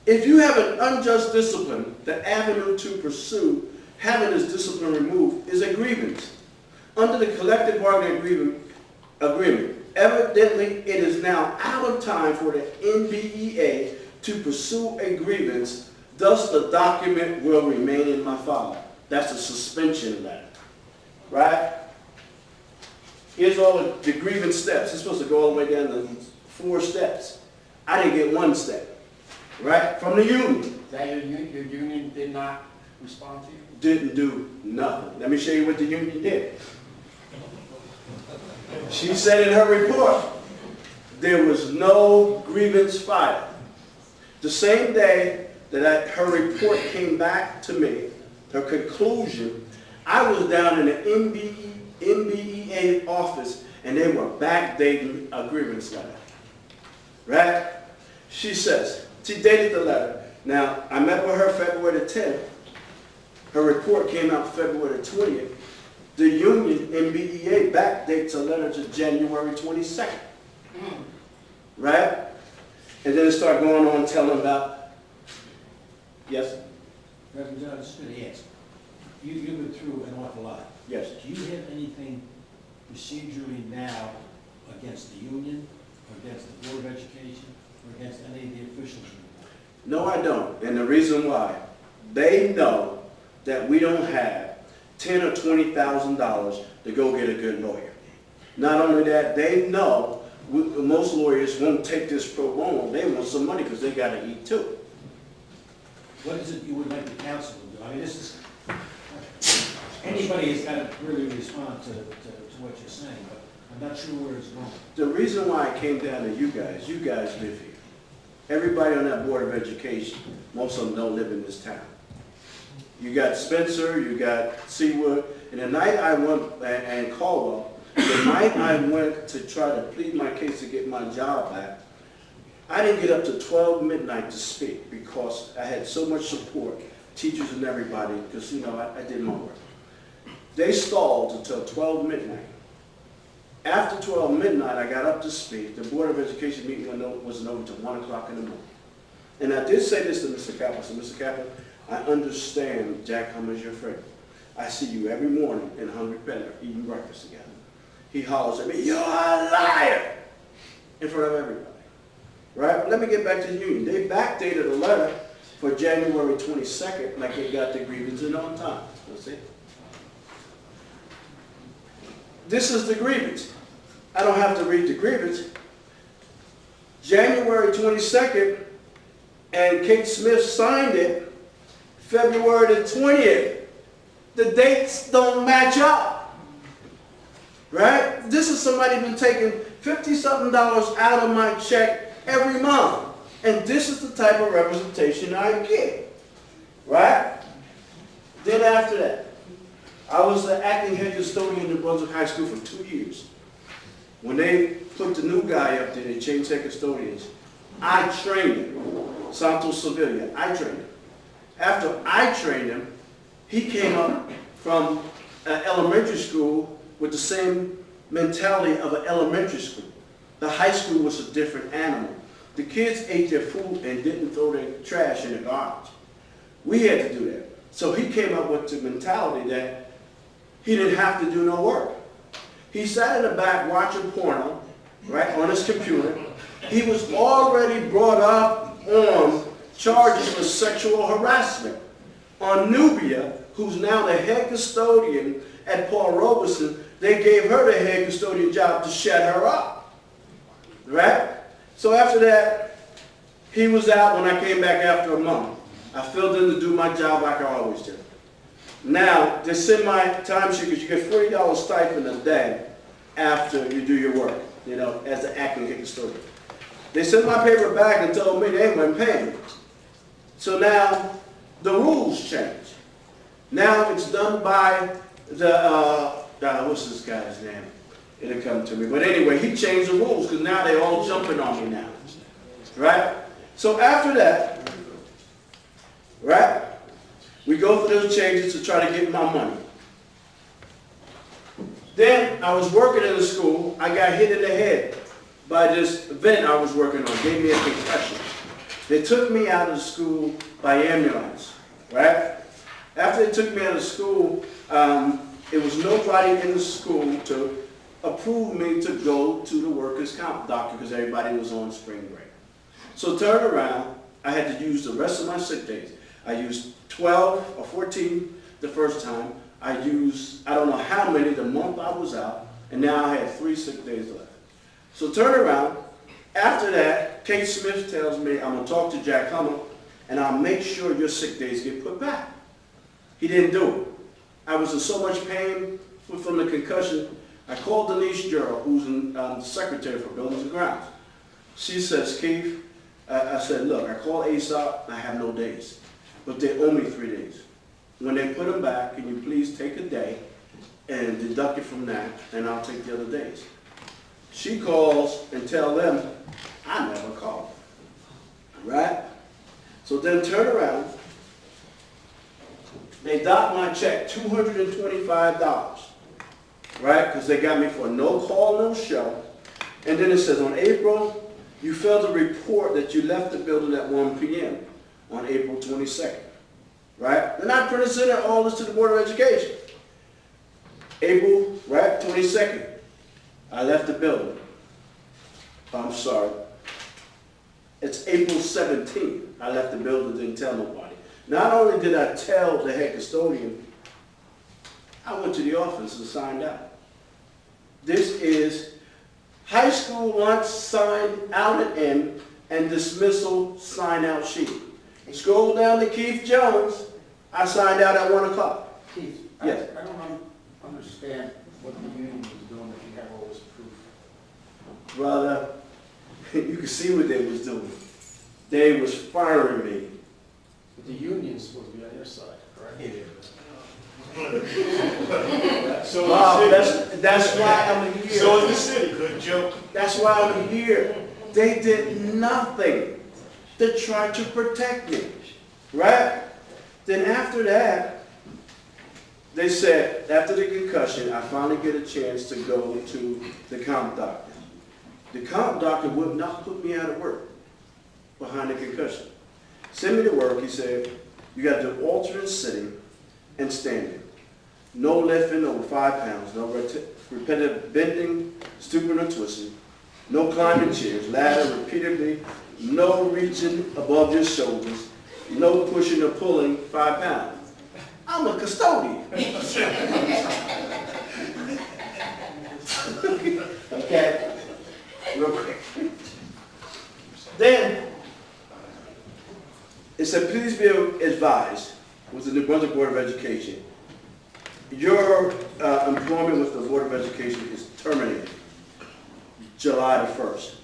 if you have an unjust discipline, the avenue to pursue having this discipline removed is a grievance. Under the collective bargaining agreement, evidently it is now out of time for the NBEA to pursue a grievance, thus the document will remain in my file. That's a suspension letter, right? Here's all the grievance steps. It's supposed to go all the way down to 4 steps. I didn't get 1 step, right? From the union. That your union did not respond to you? Didn't do nothing. Let me show you what the union did. She said in her report, there was no grievance filed. The same day that her report came back to me, her conclusion, I was down in the NBEA office and they were backdating a grievance letter. Right? She says, she dated the letter. Now, I met with her February the 10th. Her report came out February the 20th. The union, NBEA, backdates a letter to January 22nd. Right? And then it started going on telling about, yes? Reverend John, just going to ask. You've been through an awful lot. Yes. Do you have anything procedurally now against the union, or against the Board of Education, or against any of the officials? No, I don't. And the reason why, they know that we don't have $10,000 or $20,000 to go get a good lawyer. Not only that, they know most lawyers won't take this pro bono. They want some money because they got to eat too. What is it you would like the council to do? I mean, this is, anybody has got to really respond to what you're saying, but I'm not sure where it's going. The reason why I came down to you guys live here. Everybody on that Board of Education, most of them don't live in this town. You got Spencer, you got Seawood, and the night I went, and Caldwell, the night I went to try to plead my case to get my job back, I didn't get up to 12 midnight to speak because I had so much support, teachers and everybody, because, you know, I did my work. They stalled until 12 midnight. After 12 midnight, I got up to speak. The Board of Education meeting wasn't over until 1 o'clock in the morning. And I did say this to Mr. Kaplan. I said, Mr. Kaplan, I understand Jack Hummer's your friend. I see you every morning in Hungry Peddler eating breakfast together. He hollers at me, "You're a liar!" in front of everybody. Right? But let me get back to the union. They backdated a letter for January 22nd, like they got the grievance in on time. Let's see. This is the grievance. I don't have to read the grievance. January 22nd, and Kate Smith signed it February the 20th. The dates don't match up. Right? This is somebody been taking $50-something out of my check every month. And this is the type of representation I get. Right? Then after that, I was the acting head custodian in Brunswick High School for 2 years. When they put the new guy up there, they changed head custodians. I trained him. Santos Sevilla, I trained him. After I trained him, he came up from elementary school with the same mentality of an elementary school. The high school was a different animal. The kids ate their food and didn't throw their trash in the garbage. We had to do that. So he came up with the mentality that he didn't have to do no work. He sat in the back watching porno, right, on his computer. He was already brought up on charges for sexual harassment. On Nubia, who's now the head custodian at Paul Robeson, they gave her the head custodian job to shut her up. Right? So after that, he was out when I came back after a month. I filled in to do my job like I always do. Now, they send my timesheet because you get $40 stipend a day after you do your work, you know, as the acting head custodian. They sent my paper back and told me they weren't paying me. So now, the rules change. Now it's done by the, what's this guy's name? It'll come to me. But anyway, he changed the rules because now they're all jumping on me now. Right? So after that, right, we go through those changes to try to get my money. Then I was working in the school. I got hit in the head by this vent I was working on. Gave me a concussion. They took me out of the school by ambulance. Right? After they took me out of school, it was nobody in the school to approve me to go to the workers' comp doctor because everybody was on spring break. So turn around, I had to use the rest of my sick days. I used 12 or 14 the first time. I used, I don't know how many the month I was out, and now I had 3 sick days left. So turn around. After that, Kate Smith tells me I'm going to talk to Jack Hummer, and I'll make sure your sick days get put back. He didn't do it. I was in so much pain from the concussion. I called Denise Gerald, who's the secretary for Buildings and Grounds. She says, Keith, I said, look, I called ASOP, I have no days, but they owe me 3 days. When they put them back, can you please take a day and deduct it from that, and I'll take the other days. She calls and tell them, I never called. Right? So then turn around. They docked my check, $225. Right? Because they got me for no call, no show. And then it says, on April, you failed to report that you left the building at 1 p.m. on April 22nd. Right? Then I presented all this to the Board of Education. April, right, 22nd, I left the building. I'm sorry. It's April 17th, I left the building, didn't tell nobody. Not only did I tell the head custodian, I went to the office and signed out. This is high school lunch signed out and in, and dismissal sign out sheet. Scroll down to Keith Jones, I signed out at 1 o'clock. Keith, Yes. I don't understand what the union was doing if you have all this proof. Brother, you can see what they was doing. They was firing me. But the union's supposed to be on your side, correct? It So that's why I'm here. So is the city. Good joke. That's why I'm here. They did nothing to try to protect me, right? Then after that, they said, after the concussion, I finally get a chance to go to the comp doctor. The comp doctor would not put me out of work behind the concussion. Send me to work, he said, you got to do alternate sitting and standing. No lifting over 5 pounds, no repetitive bending, stooping or twisting, no climbing chairs, ladder repeatedly, no reaching above your shoulders, no pushing or pulling 5 pounds. I'm a custodian. Okay, real quick. Then, it said, please be advised with the New Brunswick Board of Education, your employment with the Board of Education is terminated July the 1st.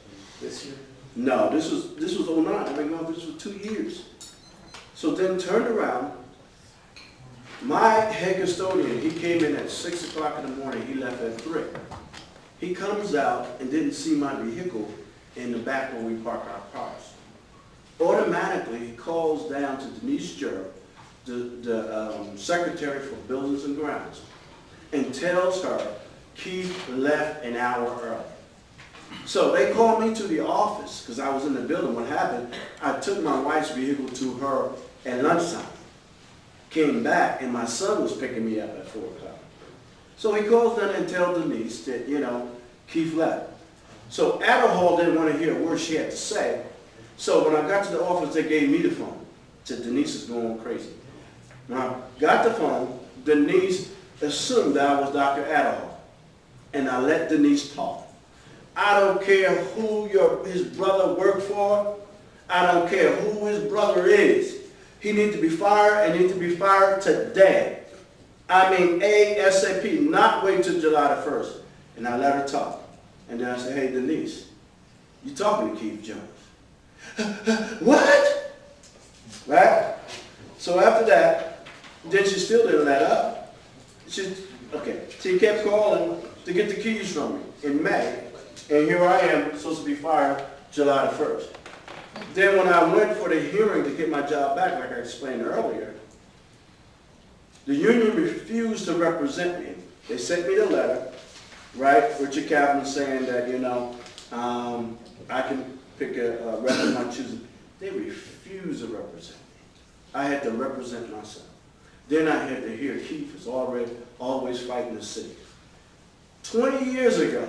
This year? No, this was 09. I've been going through this for 2 years. So then turned around. My head custodian, he came in at 6 o'clock in the morning. He left at 3. He comes out and didn't see my vehicle in the back where we park our cars. Automatically, he calls down to Denise Jerb, the secretary for Buildings and Grounds, and tells her Keith left an hour early. So they called me to the office because I was in the building. What happened, I took my wife's vehicle to her at lunchtime, came back, and my son was picking me up at 4 o'clock. So he calls down and tells Denise that, you know, Keith left. So Adderhall didn't want to hear a word she had to say. So when I got to the office, they gave me the phone. Said Denise is going crazy. When I got the phone, Denise assumed that I was Dr. Adderhall. And I let Denise talk. I don't care who his brother worked for. I don't care who his brother is. He needs to be fired and needs to be fired today. I mean ASAP, not wait till July the 1st. And I let her talk. And then I said, hey, Denise, you talking to Keith Jones. What? Right? So after that, then she still didn't let up. She kept calling to get the keys from me in May. And here I am, supposed to be fired July the 1st. Then when I went for the hearing to get my job back, like I explained earlier, the union refused to represent me. They sent me the letter, right, Richard Kaplan saying that, you know, I can pick a rep of my choosing. They refused to represent me. I had to represent myself. Then I had to hear Keith is always fighting the city. 20 years ago,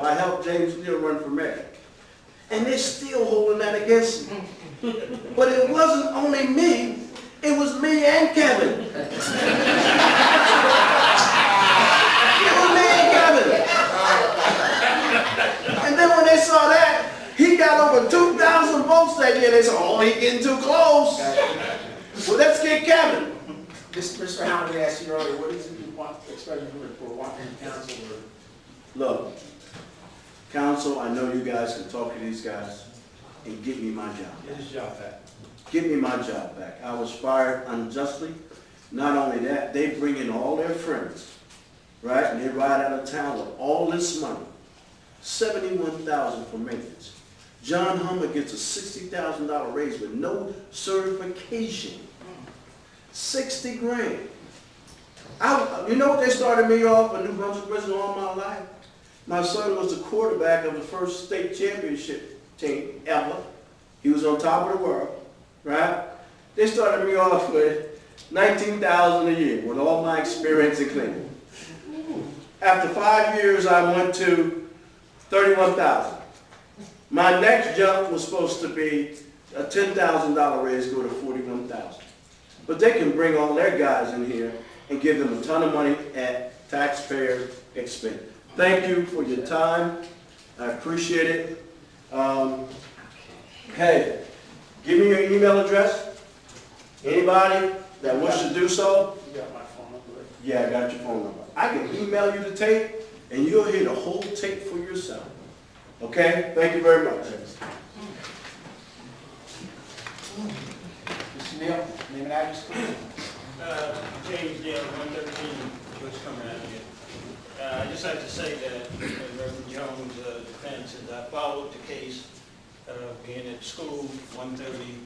I helped James Neal run for mayor. And they're still holding that against me. But it wasn't only me, it was me and Kevin. It was me and Kevin. And then when they saw that, he got over 2,000 votes that year. They said, oh, he's getting too close. Well, let's get Kevin. Mr. Howard asked you earlier, what is it you want, expecting for wanting council or? Look, council, I know you guys can talk to these guys and get me my job. Get his job back. Get me my job back. I was fired unjustly. Not only that, they bring in all their friends, right? And they ride out of town with all this money. $71,000 for maintenance. John Hummer gets a $60,000 raise with no certification. 60 grand. You know what they started me off a New Brunswick resident all my life? My son was the quarterback of the first state championship team ever. He was on top of the world, right? They started me off with $19,000 a year with all my experience in cleaning. After 5 years, I went to $31,000. My next jump was supposed to be a $10,000 raise, go to $41,000. But they can bring all their guys in here and give them a ton of money at taxpayer expense. Thank you for your time. I appreciate it. Hey, give me your email address. Anybody that wishes to do so? You got my phone number? Yeah, I got your phone number. I can email you the tape, and you'll hear the whole tape for yourself. Okay? Thank you very much. Mr. Neal, name and address, please. James Dale, 113, Bush coming out here. I'd just like to say that Reverend Jones' defense is I followed the case being at school, 130,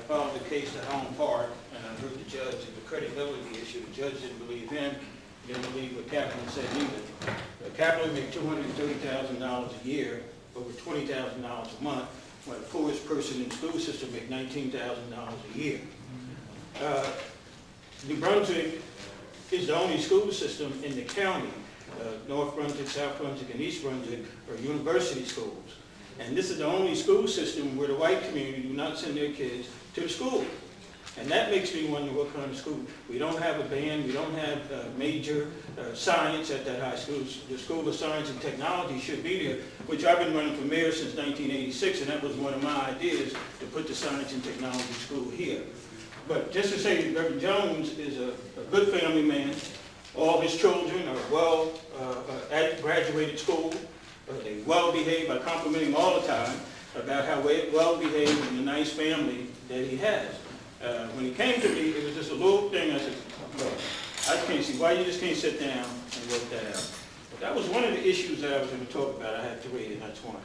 followed the case to Home Park, and I heard the judge of the credibility issue. The judge didn't believe him, didn't believe what Kaplan said either. Kaplan made $230,000 a year, over $20,000 a month, while the poorest person in the school system make $19,000 a year. New Brunswick is the only school system in the county. North Brunswick, South Brunswick, and East Brunswick are university schools. And this is the only school system where the white community do not send their kids to the school. And that makes me wonder what kind of school. We don't have a band, we don't have major science at that high school. The School of Science and Technology should be there, which I've been running for mayor since 1986, and that was one of my ideas, to put the Science and Technology School here. But just to say, Reverend Jones is a good family man. All his children are well at graduated school. They well behaved. I compliment him all the time about how well behaved and a nice family that he has. When he came to me, it was just a little thing. I said, "Look, I can't see why you just can't sit down and work that out." But that was one of the issues that I was going to talk about. I had three, and that's one.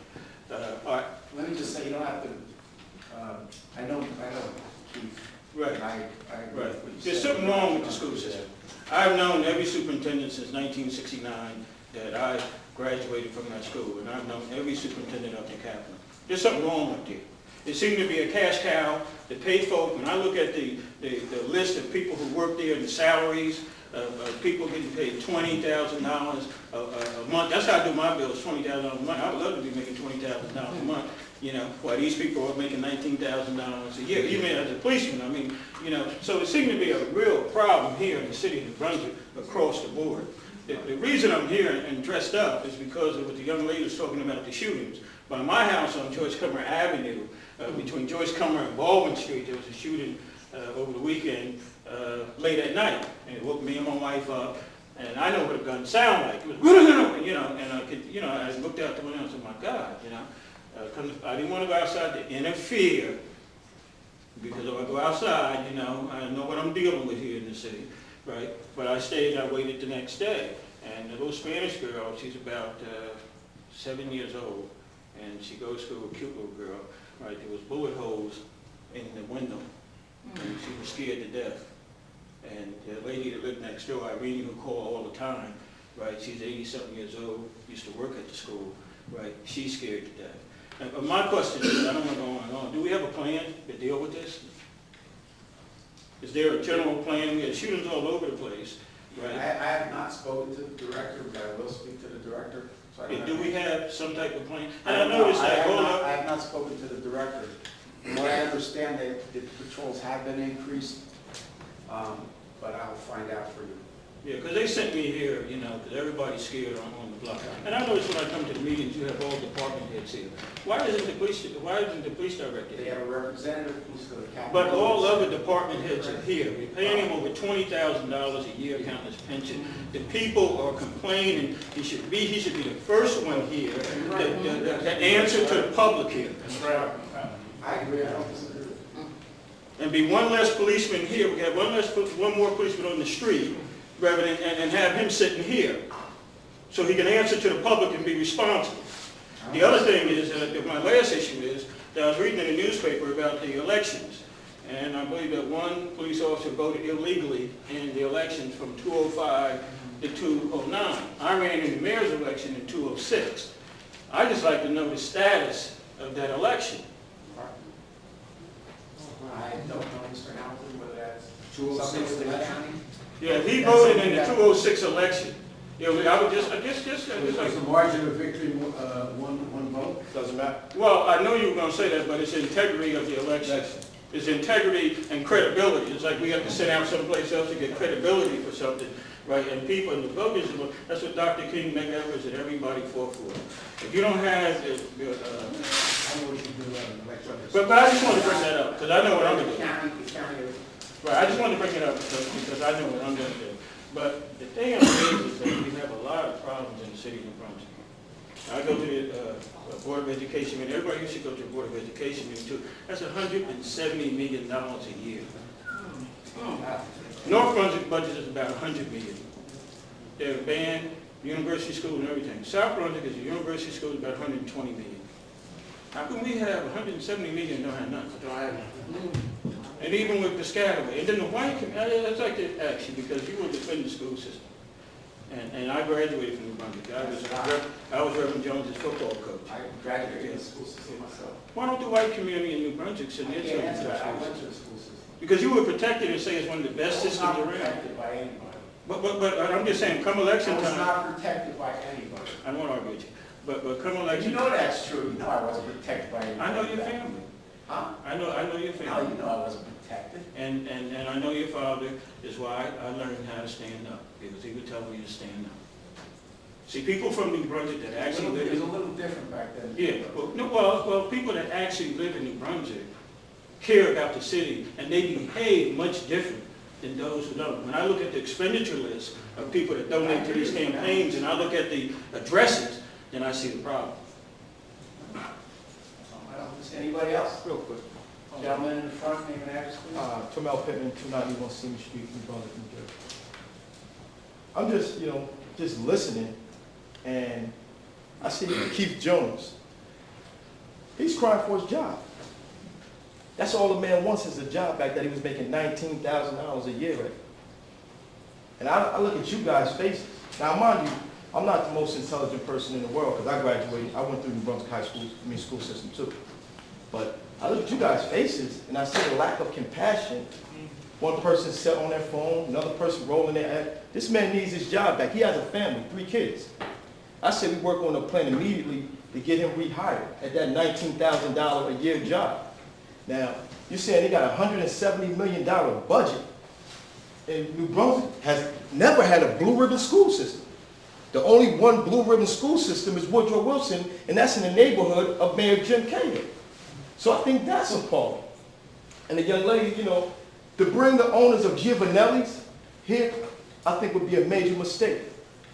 All right. Let me just say, you don't have to, I know, Keith. Right. I agree with what you There's said. something wrong with the school system. I've known every superintendent since 1969 that I graduated from that school, and I've known every superintendent up in Kaplan. There's something wrong up there. It seemed to be a cash cow to pay folk. When I look at the list of people who work there and the salaries of people getting paid $20,000 a month, that's how I do my bills, $20,000 a month. I would love to be making $20,000 a month, you know, while these people are making $19,000 a year, even as a policeman. I mean, you know, so it seemed to be a real problem here in the city of New Brunswick across the board. The reason I'm here and dressed up is because of what the young lady was talking about, the shootings. By my house on Joyce Cummer Avenue, between Joyce Cummer and Baldwin Street, there was a shooting over the weekend, late at night. And it woke me and my wife up, and I know what a gun sounded like. It was, you know, and I could, you know, I looked out the window and said, my God, you know. I didn't want to go outside to interfere, because if I go outside, you know what I'm dealing with here in the city, right? But I stayed, I waited the next day, and the little Spanish girl, she's about 7 years old, and she goes to a cute little girl, right? There was bullet holes in the window, and she was scared to death. And the lady that lived next door, Irene, who called all the time, right? She's 80-something years old, used to work at the school, right? She's scared to death. And my question is, I don't want to go on and on, do we have a plan to deal with this? Is there a general plan? We have shootings all over the place, right? I have not spoken to the director, but I will speak to the director. So Do we have some type of plan? I And I noticed that I have not spoken to the director. From what I understand, that the patrols have been increased, but I'll find out for you. Yeah, because they sent me here, you know, because everybody's scared on the block. And I notice when I come to the meetings, you have all department heads here. Why isn't the police director They here? have a representative who's the captain. But all other department heads are here. We're paying him over $20,000 a year counting his pension. The people are complaining. He should be the first one here, the answer to the public here. I agree, I don't disagree. And be one less policeman here. We have one more policeman on the street, rather than, and have him sitting here, so he can answer to the public and be responsible. The other thing is, my last issue is, that I was reading in the newspaper about the elections, and I believe that one police officer voted illegally in the elections from 2005 to 2009. I ran in the mayor's election in 2006. I'd just like to know the status of that election. I don't know, Mr. Hamilton, whether that's something with the county. Yeah, he voted in the 2006 election. Yeah, I would just Was the margin of victory one vote? Doesn't matter. Well, I know you were going to say that, but it's integrity of the election. It's integrity and credibility. It's like we have to sit out someplace else to get credibility for something, right? And people, and the voters, that's what Dr. King, McEvers, and everybody fought for. If you don't have, I know what you do an election. but I just want to bring that up because I know what I'm going to do. The county. Right, I just wanted to bring it up because I know what I'm going to do. But the thing is that we have a lot of problems in the city of New Brunswick. I go to the Board of Education meeting. Everybody used to go to the Board of Education meeting too. That's $170 million a year. North Brunswick budget is about 100 million. They're a band, university school and everything. South Brunswick is a university school, about 120 million. How can we have 170 million and don't have nothing? Don't have nothing. And even with Piscataway, and then the white community, I'd like to ask you, because you were defending the school system. And I graduated from New Brunswick. I was Reverend Jones's football coach. I graduated in the school system myself. Why don't the white community in New Brunswick send their I children can't to answer that. I the went school to the system? school system. Because you were protected and say it's one of the best systems I was not around. protected by anybody. But I'm just saying, come election I was time, not protected by anybody. I don't want to argue with you, but come election. You know that's true. You know I wasn't protected by anybody. I know your family. Huh? I know your No, family. you know I wasn't protected. And I know your father is why I learned how to stand up, because he would tell me to stand up. See, people from New Brunswick that actually live It was a in... little different back then. Yeah, well, people that actually live in New Brunswick care about the city, and they behave much different than those who don't. When I look at the expenditure list of people that donate to these campaigns, and I look at the addresses, then I see the problem. Anybody else? Real quick. Gentleman in the front, name and address, please. Termel Pittman, 291 Senior Street, New Brunswick, New Jersey. I'm just, just listening, and I see Keith Jones. He's crying for his job. That's all the man wants is a job back that he was making $19,000 a year at. And I look at you guys' faces. Now, mind you, I'm not the most intelligent person in the world because I graduated, I went through New Brunswick High School, school system too. But I look at you guys' faces and I see the lack of compassion. One person sat on their phone, another person rolling their head. This man needs his job back. He has a family, 3 kids. I said we work on a plan immediately to get him rehired at that $19,000 a year job. Now, you're saying they got a $170 million budget, and New Brunswick has never had a blue ribbon school system. The only one blue ribbon school system is Woodrow Wilson, and that's in the neighborhood of Mayor Jim Cahill. So I think that's appalling. And the young lady, to bring the owners of Giovanelli's here, I think would be a major mistake.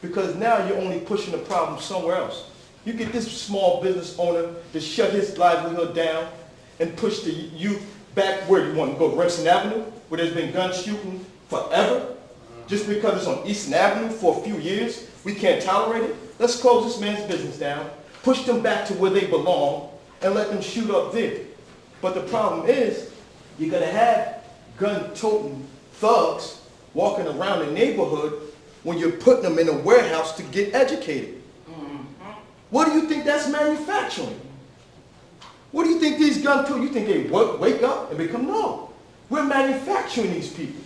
Because now you're only pushing the problem somewhere else. You get this small business owner to shut his livelihood down and push the youth back where you want to go, Remsen Avenue, where there's been gun shooting forever. Just because it's on Eastern Avenue for a few years, we can't tolerate it. Let's close this man's business down, push them back to where they belong, and let them shoot up there. But the problem is, you're going to have gun-toting thugs walking around the neighborhood when you're putting them in a warehouse to get educated. What do you think that's manufacturing? What do you think these gun-toting, you think they wake up and become, no. We're manufacturing these people.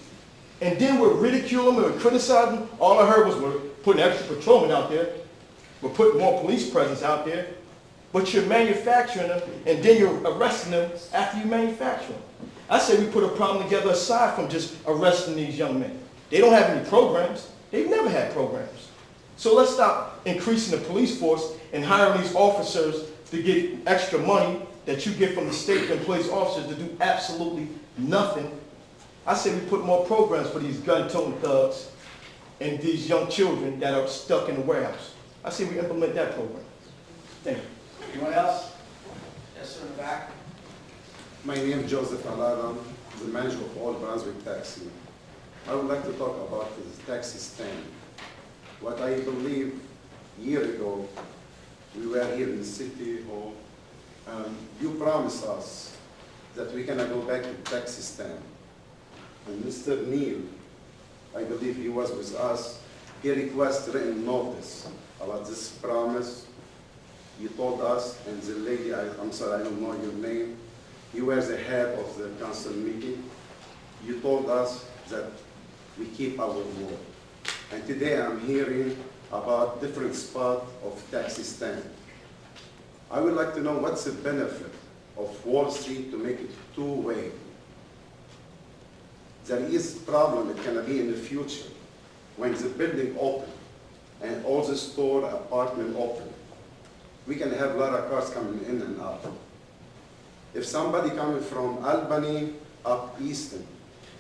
And then we're ridiculing them and we're criticizing. All I heard was we're putting extra patrolmen out there. We're putting more police presence out there. But you're manufacturing them and then you're arresting them after you manufacture them. I say we put a problem together aside from just arresting these young men. They don't have any programs. They've never had programs. So let's stop increasing the police force and hiring these officers to get extra money that you get from the state and police officers to do absolutely nothing. I say we put more programs for these gun-toting thugs and these young children that are stuck in the warehouse. I say we implement that program. Thank you. Anyone else? Yes, sir, in the back. My name is Joseph Alada, the manager of All Brunswick Taxi. I would like to talk about the taxi stand. What I believe, a year ago, we were here in the city hall, you promised us that we cannot go back to taxi stand. And Mr. Neal, I believe he was with us, he requested written notice about this promise. You told us, and the lady, I'm sorry, I don't know your name, you were the head of the council meeting. You told us that we keep our word. And today I'm hearing about different spot of taxi stand. I would like to know what's the benefit of Wall Street to make it two-way. There is a problem that can be in the future when the building open and all the store, apartment open. We can have a lot of cars coming in and out. If somebody coming from Albany up Easton,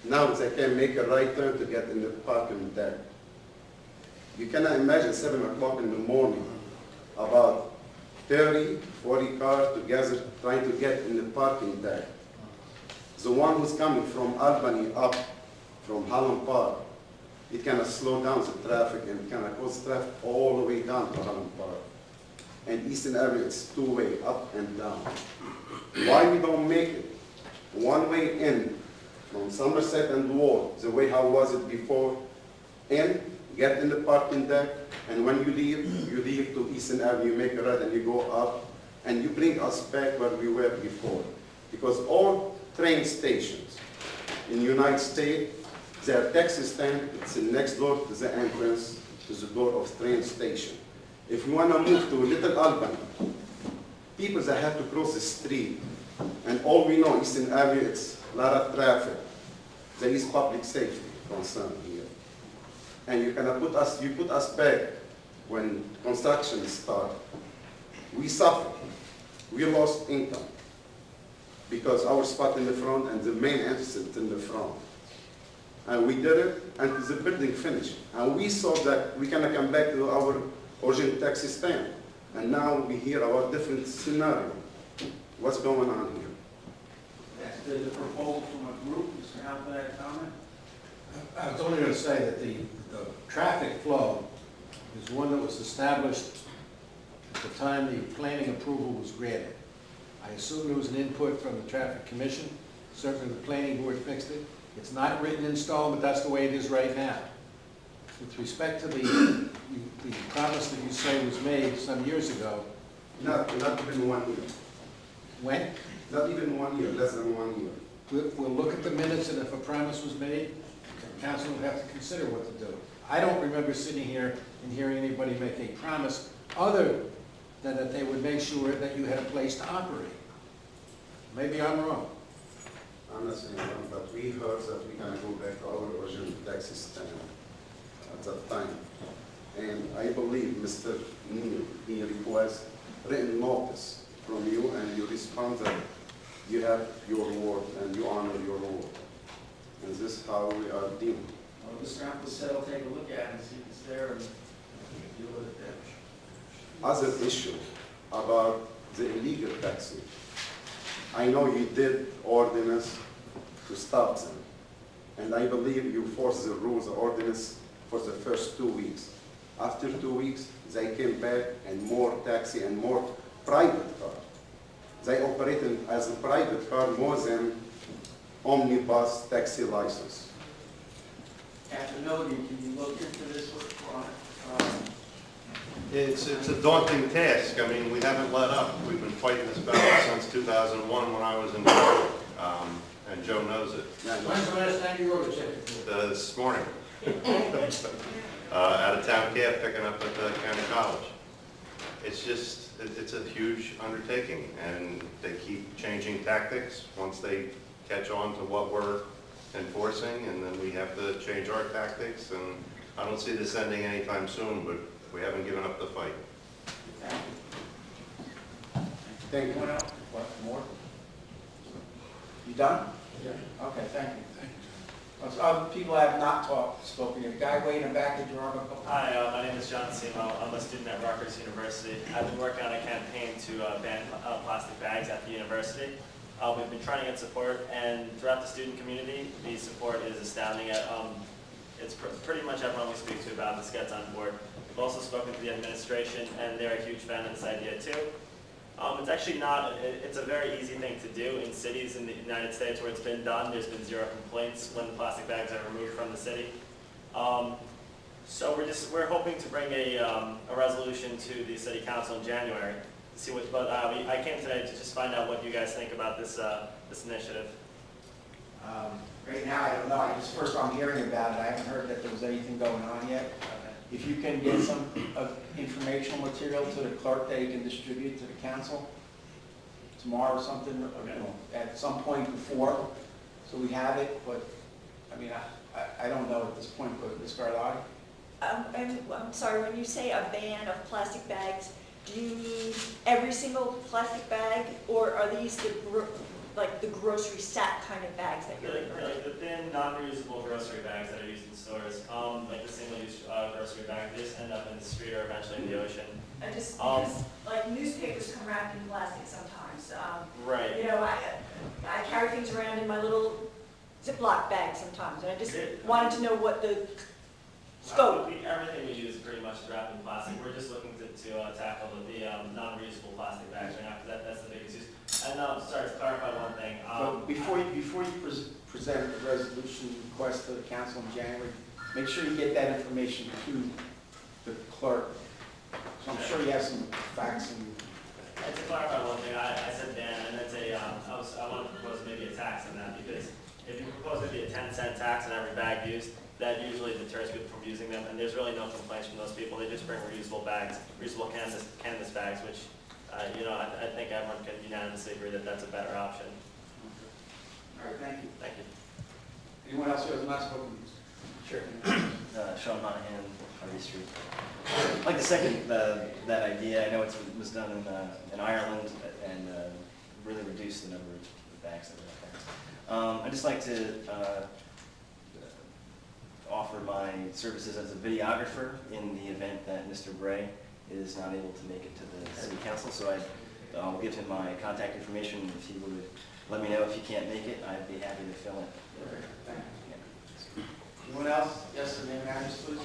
now they can make a right turn to get in the parking there. You cannot imagine 7 o'clock in the morning, about 30, 40 cars together trying to get in the parking there. The one who's coming from Albany up from Holland Park, it kind of slow down the traffic and kind of cause traffic all the way down to Holland Park. And Eastern Avenue, it's two-way, up and down. Why we don't make it one way in from Somerset and Ward, the way how was it before, in, get in the parking deck, and when you leave to Eastern Avenue, you make a right and you go up, and you bring us back where we were before. Because all train stations in the United States, their taxi stand, it's next door to the entrance to the door of the train station. If you want to move to Little Albany, people that have to cross the street, and all we know, Eastern Avenue, it's a lot of traffic. There is public safety concern here. And you put us back when construction started. We suffered. We lost income because our spot in the front and the main entrance in the front. And we did it until the building finished. And we saw that we cannot come back to our original taxi stand. And now we hear about different scenario. What's going on here? That's the proposal from a group. Mr. Halpern, had a comment? I was only going to say that the traffic flow is one that was established at the time the planning approval was granted. I assume there was an input from the Traffic Commission. Certainly the planning board fixed it. It's not written in stone, but that's the way it is right now. With respect to the promise that you say was made some years ago. Not even 1 year. When? Not even 1 year, less than 1 year. We'll look at the minutes, and if a promise was made, the council will have to consider what to do. I don't remember sitting here and hearing anybody make a promise other than that they would make sure that you had a place to operate. Maybe I'm wrong. I'm not saying wrong, but we heard that we can go back to our original taxi stand at that time. And I believe Mr. Neal, he requests written notice from you, and you respond that you have your word and you honor your word. And this is how we are dealing. Well, Mr. Halpern said I'll take a look at it and see if it's there and deal with it then. Other issue about the illegal taxi. I know you did ordinance to stop them. And I believe you forced the rules, the ordinance for the first 2 weeks. After 2 weeks, they came back and more taxi and more private car. They operated as a private car more than omnibus taxi license. Captain Milligan, can you look into this on it? It's a daunting task. I mean, we haven't let up. We've been fighting this battle since 2001 when I was in the Army, and Joe knows it. When's the last time you wrote a check? This morning. Out of town cab picking up at the county college. It's just, it's a huge undertaking, and they keep changing tactics once they catch on to what we're enforcing, and then we have to change our tactics, and I don't see this ending anytime soon, but we haven't given up the fight. Thank you. Anyone else? What, more? You done? Yeah. Okay, thank you. Other people have not spoken. The guy way in the back, did you have a couple? Hi, my name is John Simo. I'm a student at Rutgers University. I've been working on a campaign to ban plastic bags at the university. We've been trying to get support, and throughout the student community, the support is astounding. It's pretty much everyone we speak to about this gets on board. We've also spoken to the administration, and they're a huge fan of this idea too. It's actually not, it's a very easy thing to do in cities in the United States where it's been done. There's been 0 complaints when the plastic bags are removed from the city. So we're hoping to bring a resolution to the city council in January to see what, but I came today to just find out what you guys think about this, this initiative. Right now, I don't know. First I'm hearing about it. I haven't heard that there was anything going on yet. If you can get some informational material to the clerk that he can distribute to the council tomorrow or something, or, you know, at some point before, so we have it. But I mean, I don't know at this point. But Ms. Garlotti? I'm sorry. When you say a ban of plastic bags, do you mean every single plastic bag, or are these like the grocery sack kind of bags that you're referring to? Like the thin, non-reusable grocery bags that are used in stores, like the single-use grocery bag, they just end up in the street or eventually in the ocean. And just because, like, newspapers come wrapped in plastic sometimes. Right. You know, I carry things around in my little Ziploc bags sometimes, and I just wanted to know what the scope. Everything we use pretty much is wrapped in plastic. We're just looking to tackle the non-reusable plastic bags right now, because that's the biggest use. And sorry to clarify one thing. But before you present the resolution request to the council in January, make sure you get that information to the clerk. So I'm sure you have some facts and. And to clarify one thing, I said Dan, and that's I wanted to propose maybe a tax on that, because if you propose maybe a 10-cent tax on every bag used, that usually deters people from using them, and there's really no complaints from those people. They just bring reusable bags, reusable canvas bags, which, I think everyone can unanimously agree that that's a better option. All right, thank you. Thank you. Anyone else who has not spoken? Sure. Sean Monahan, Harvey Street. I'd like to second that idea. I know it was done in Ireland and really reduced the number of bags that were out there. I'd just like to offer my services as a videographer in the event that Mr. Bray is not able to make it to the city council. So I'll give him my contact information. If he would let me know if he can't make it, I'd be happy to fill in. Anyone else? Yes, sir, name and address, please.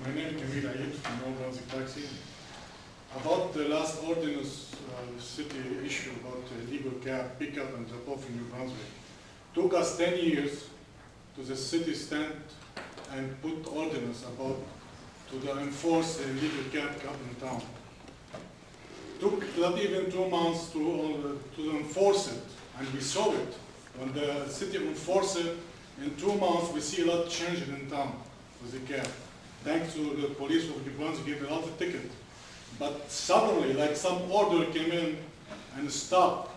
My name is Kamil Ayib from New Brunswick Taxi. About the last ordinance city issue about illegal cab pickup and drop off in New Brunswick. Took us 10 years to the city stand and put ordinance about to enforce the illegal cab in town. Took not even 2 months to enforce it, and we saw it. When the city enforced it, in 2 months we see a lot changing in town with the cab. Thanks to the police of New Brunswick gave a lot of tickets. But suddenly, like some order came in and stopped.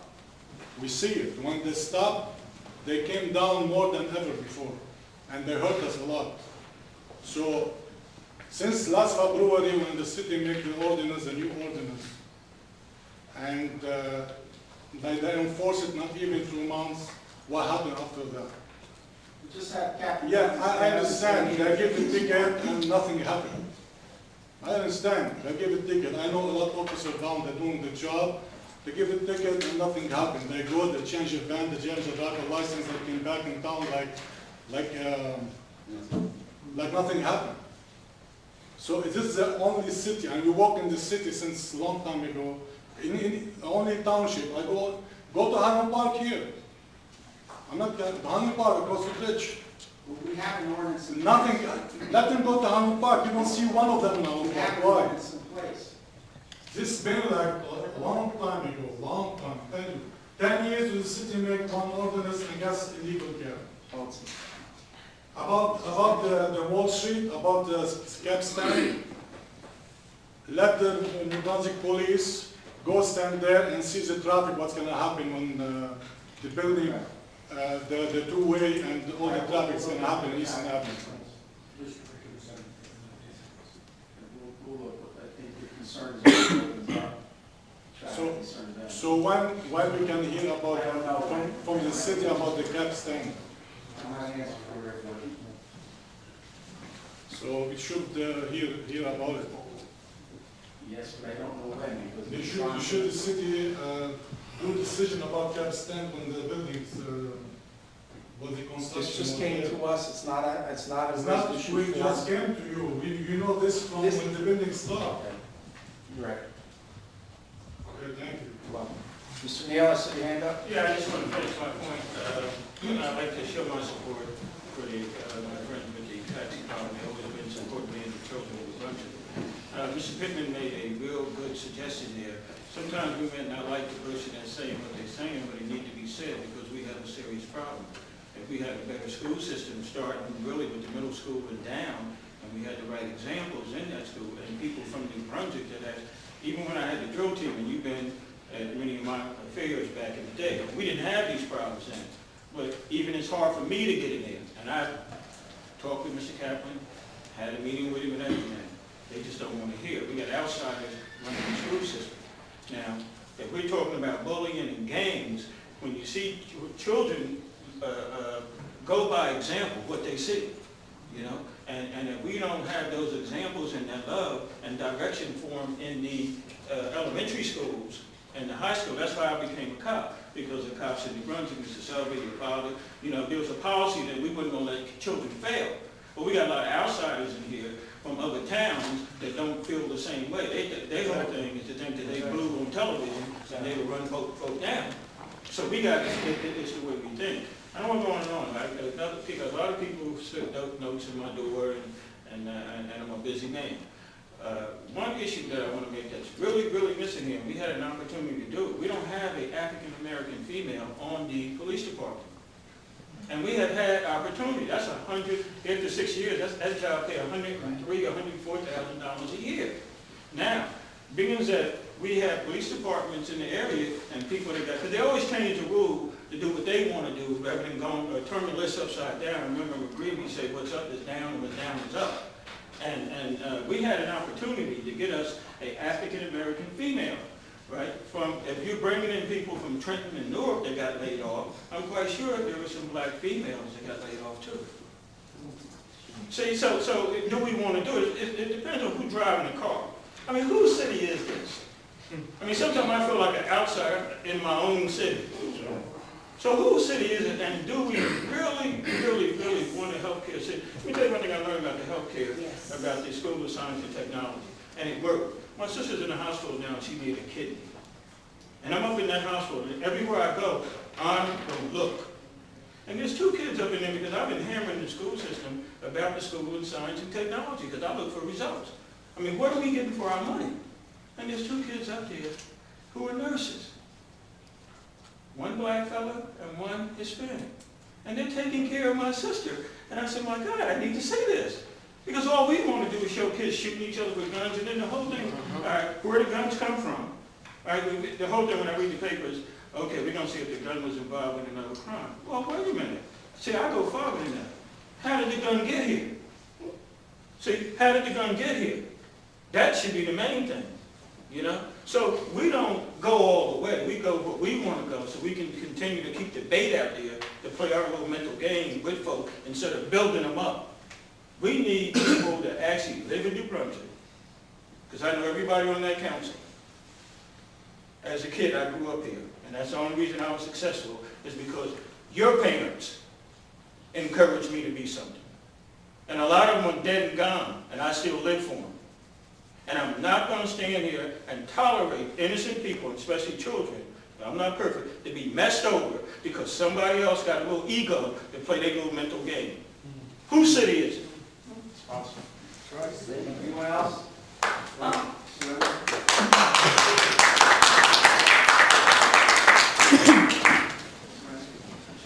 We see it. When they stopped, they came down more than ever before. And they hurt us a lot. So, since last February when the city made the ordinance, a new ordinance, and they enforced it not even 2 months, what happened after that? Just have cap. Yeah, I understand. They give the ticket and nothing happened. I understand. They give a ticket. I know a lot of officers down there doing the job. They give a ticket and nothing happened. They go, they change the van, they change the driver license, they came back in town like nothing happened. So this is the only city, and we walk in the city since a long time ago. In only township. I go to Highland Park here. I'm not going to Highland Park across the bridge. Well, we have an ordinance in place. Nothing. Let them go to Highland Park. You don't see one of them now. We have an Why? ordinance in place. This has been like a long time ago, long time. 10 years the city made one ordinance against illegal cab. About the Wall Street, about the cab stand, let the New Brunswick police go stand there and see the traffic, what's going to happen when the building, the two-way and all the traffic is going to happen in Eastern Avenue. So when we can hear about from the city about the cab stand? So we should hear about it. Yes, but I don't know when. Because should the city do a decision about cab stand when the buildings was the construction? This just came to us. It's not a resolution. We just came to you. You know this from when the building started. You're right. Okay, thank you. Well, Mr. Neal, I see your hand up. Yeah, I just want to finish my point. I'd like to show my support for my friend with the taxi company. They always been supporting me and the children of the Brunswick. Mr. Pittman made a real good suggestion there. Sometimes we may not like the person that's saying what they're saying, but it needs to be said because we have a serious problem. If we had a better school system, starting really with the middle school and down, and we had the right examples in that school, and people from New Brunswick that have, even when I had the drill team, and you've been at many of my affairs back in the day, we didn't have these problems then. But even it's hard for me to get in there. And I talked with Mr. Kaplan, had a meeting with him and everything. They just don't want to hear. We got outsiders running the school system. Now, if we're talking about bullying and gangs, when you see children go by example, what they see, you know, and if we don't have those examples and that love and direction for them in the elementary schools and the high school, that's why I became a cop. because the cops in New Brunswick, Mr. Selby, your father, you know, there was a policy that we weren't gonna let children fail. But we got a lot of outsiders in here from other towns that don't feel the same way. Their whole thing is to think that they blue on television and they will run folk down. So we got, it's the way we think. I don't want to go on and on, right? Because a lot of people slip notes in my door and I'm a busy man. One issue that I want to make that's really, really missing here, we had an opportunity to do it. We don't have an African-American female on the police department. And we have had opportunity. That's after 6 years, that job pay $103,000, $104,000 a year. Now, being that we have police departments in the area and people that got, because they always change the rule to do what they want to do rather than going turn the list upside down. Remember, McGreevy said, what's up is down and what's down is up. And we had an opportunity to get us an African-American female. Right? If you're bringing in people from Trenton and Newark that got laid off, I'm quite sure there were some black females that got laid off too. See, so do we want to do it? It depends on who's driving the car. I mean, whose city is this? I mean, sometimes I feel like an outsider in my own city. So whose city is it, and do we really, really, really want a healthcare city? Let me tell you one thing I learned about the healthcare, about the School of Science and Technology, and it worked. My sister's in the hospital now, and she needed a kidney. And I'm up in that hospital, and everywhere I go, I'm going to look. And there's 2 kids up in there, because I've been hammering the school system about the School of Science and Technology, because I look for results. I mean, what are we getting for our money? And there's 2 kids up there who are nurses. One black fella and one Hispanic. And they're taking care of my sister. And I said, my God, I need to say this. Because all we want to do is show kids shooting each other with guns, and then the whole thing, all right, where the guns come from? All right, the whole thing when I read the papers, okay, we're going to see if the gun was involved in another crime. Well, wait a minute. See, I go farther than that. How did the gun get here? See, how did the gun get here? That should be the main thing, you know? So we don't go all the way. We go where we want to go so we can continue to keep the bait out there to play our little mental game with folk instead of building them up. We need people that actually live in New Brunswick, because I know everybody on that council. As a kid, I grew up here, and that's the only reason I was successful, is because your parents encouraged me to be something. And a lot of them are dead and gone, and I still live for them. And I'm not going to stand here and tolerate innocent people, especially children, I'm not perfect, to be messed over because somebody else got a little ego to play their little mental game. Whose city is it? Awesome. Anyone else?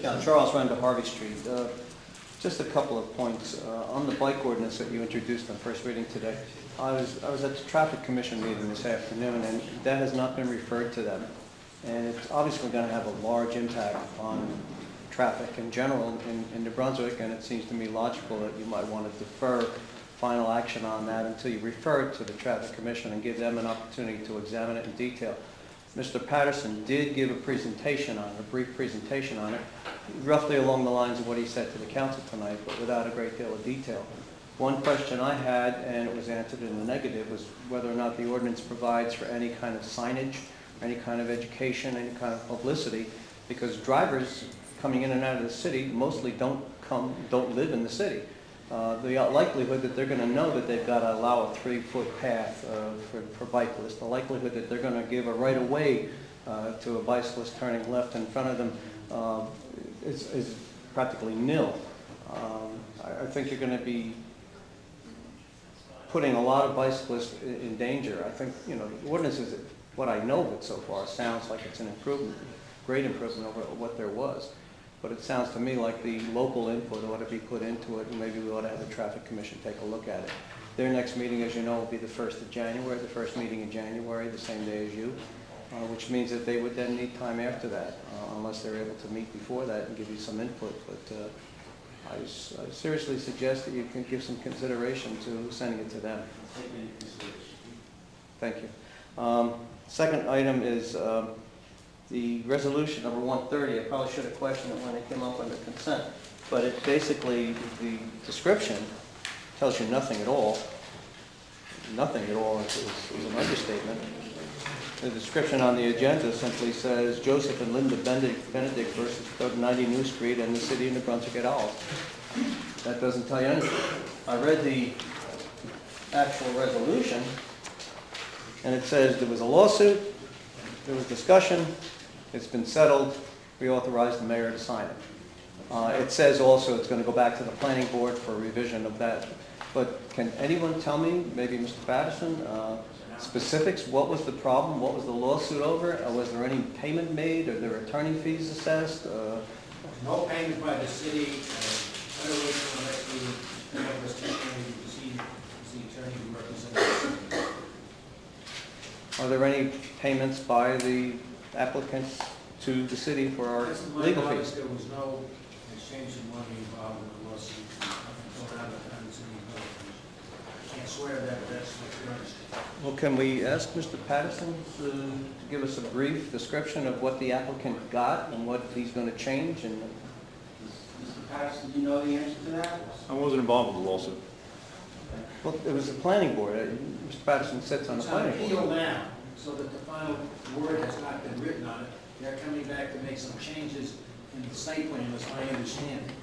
Yeah, Charles Render, Harvey Street. Just a couple of points. On the bike ordinance that you introduced on first reading today, I was at the Traffic Commission meeting this afternoon, and that has not been referred to them. And it's obviously going to have a large impact on traffic in general in New Brunswick, and it seems to me logical that you might want to defer final action on that until you refer it to the Traffic Commission and give them an opportunity to examine it in detail. Mr. Patterson did give a presentation on it, a brief presentation on it, roughly along the lines of what he said to the council tonight, but without a great deal of detail. One question I had, and it was answered in the negative, was whether or not the ordinance provides for any kind of signage, any kind of education, any kind of publicity, because drivers coming in and out of the city mostly don't live in the city. The likelihood that they're going to know that they've got to allow a 3-foot path for bicyclists, the likelihood that they're going to give a right-of-way to a bicyclist turning left in front of them is practically nil. I think you're going to be putting a lot of bicyclists in danger. I think, you know, the ordinance is, what I know of it so far, sounds like it's an improvement, great improvement over what there was. But it sounds to me like the local input ought to be put into it, and maybe we ought to have the Traffic Commission take a look at it. Their next meeting, as you know, will be the 1st of January, the first meeting in January, the same day as you, which means that they would then need time after that, unless they're able to meet before that and give you some input. But I seriously suggest that you can give some consideration to sending it to them. Thank you. Second item is the resolution number 130. I probably should have questioned it when it came up under consent, but it basically, the description tells you nothing at all. Nothing at all is an understatement. The description on the agenda simply says Joseph and Linda Benedict versus 90 New Street and the city of New Brunswick et al. That doesn't tell you anything. I read the actual resolution, and it says there was a lawsuit, there was discussion, it's been settled, we authorized the mayor to sign it. It says also it's going to go back to the planning board for revision of that. But can anyone tell me, maybe Mr. Patterson, specifics? What was the problem? What was the lawsuit over? Was there any payment made? Are there attorney fees assessed? No payment by the city. Better wait till the next meeting. Whoever's testimony to see the attorney who represents the city. Are there any payments by the applicants to the city for our legal fees? There was no exchange of money involved in the lawsuit. Nothing going on behind the city. I can't swear that, but that's what you understand. Well, can we ask Mr. Patterson to give us a brief description of what the applicant got and what he's going to change? And Mr. Patterson, do you know the answer to that? I wasn't involved with the lawsuit. Well, it was the planning board. Mr. Patterson sits on the planning It's on board. appeal now, so that the final word has not been written on it. They're coming back to make some changes in the site plan, as I understand it.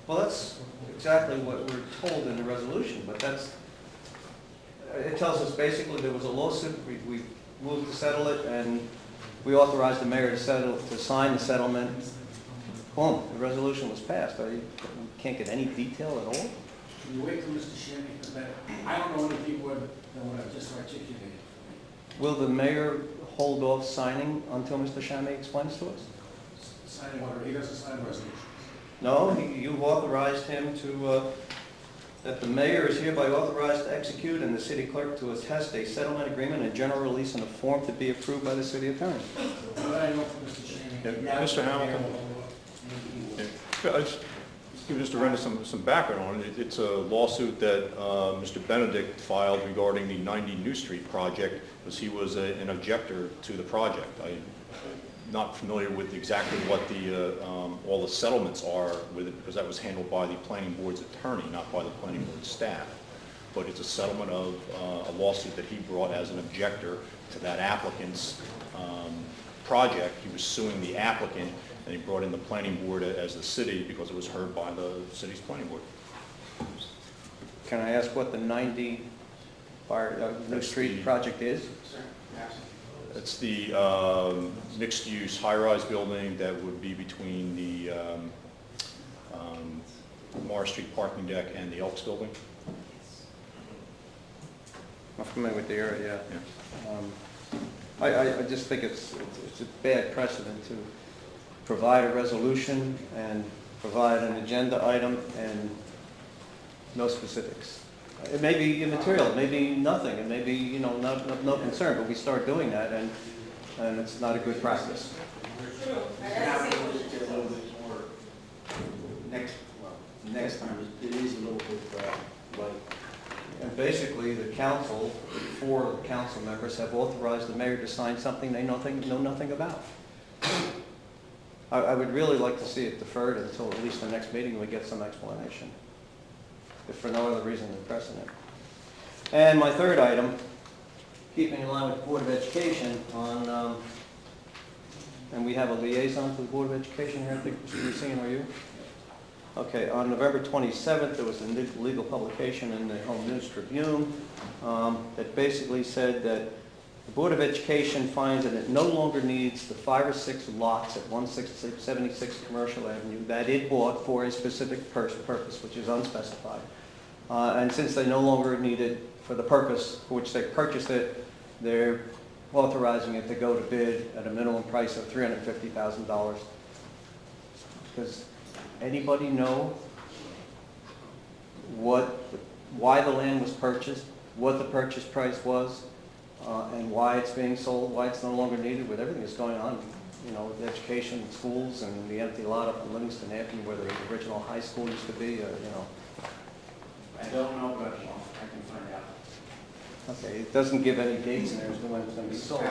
Well, that's exactly what we're told in the resolution, but it tells us basically there was a lawsuit, we moved to settle it, and we authorized the mayor to sign the settlement. Boom, the resolution was passed. You can't get any detail at all? Can you wait till Mr. Shammy comes back? I don't know anything more than what I've just articulated. Will the mayor hold off signing until Mr. Shammy explains to us? Signing order, he doesn't sign resolutions. No, you've authorized him to, that the mayor is hereby authorized to execute and the city clerk to attest a settlement agreement and general release in a form to be approved by the city attorney. What I know from Mr. Shammy. Mr. Hamilton, give Mr. Renner some background on it. It's a lawsuit that Mr. Benedict filed regarding the 90 New Street project, because he was an objector to the project. I'm not familiar with exactly what all the settlements are with it, because that was handled by the planning board's attorney, not by the planning board staff. But it's a settlement of a lawsuit that he brought as an objector to that applicant's project. He was suing the applicant, and he brought in the planning board as the city because it was heard by the city's planning board. Can I ask what the 90 New Street project is? It's the mixed-use high-rise building that would be between the Morris Street parking deck and the Elks building. I'm familiar with the area, yeah. I just think it's a bad precedent to provide a resolution and provide an agenda item and no specifics. It may be immaterial, it may be nothing, it may be, no concern, but we start doing that and it's not a good practice. Next time, it is a little bit light. And basically, the council, 4 of the council members have authorized the mayor to sign something they know nothing about. I would really like to see it deferred until at least the next meeting we get some explanation, if for no other reason than precedent. And my third item, keeping in line with the Board of Education, and we have a liaison to the Board of Education here, I think, Mr. Lucien, are you? Okay, on November 27th, there was a legal publication in the Home News Tribune that basically said that the Board of Education finds that it no longer needs the 5 or 6 lots at 176 Commercial Avenue that it bought for a specific purpose, which is unspecified. And since they no longer need it for the purpose for which they purchased it, they're authorizing it to go to bid at a minimum price of $350,000. Does anybody know why the land was purchased, what the purchase price was, and why it's being sold, why it's no longer needed with everything that's going on, with education, schools, and the empty lot up in Livingston Avenue where the original high school used to be, I don't know, but I can find out. Okay, it doesn't give any dates in there as to when it's going to be sold.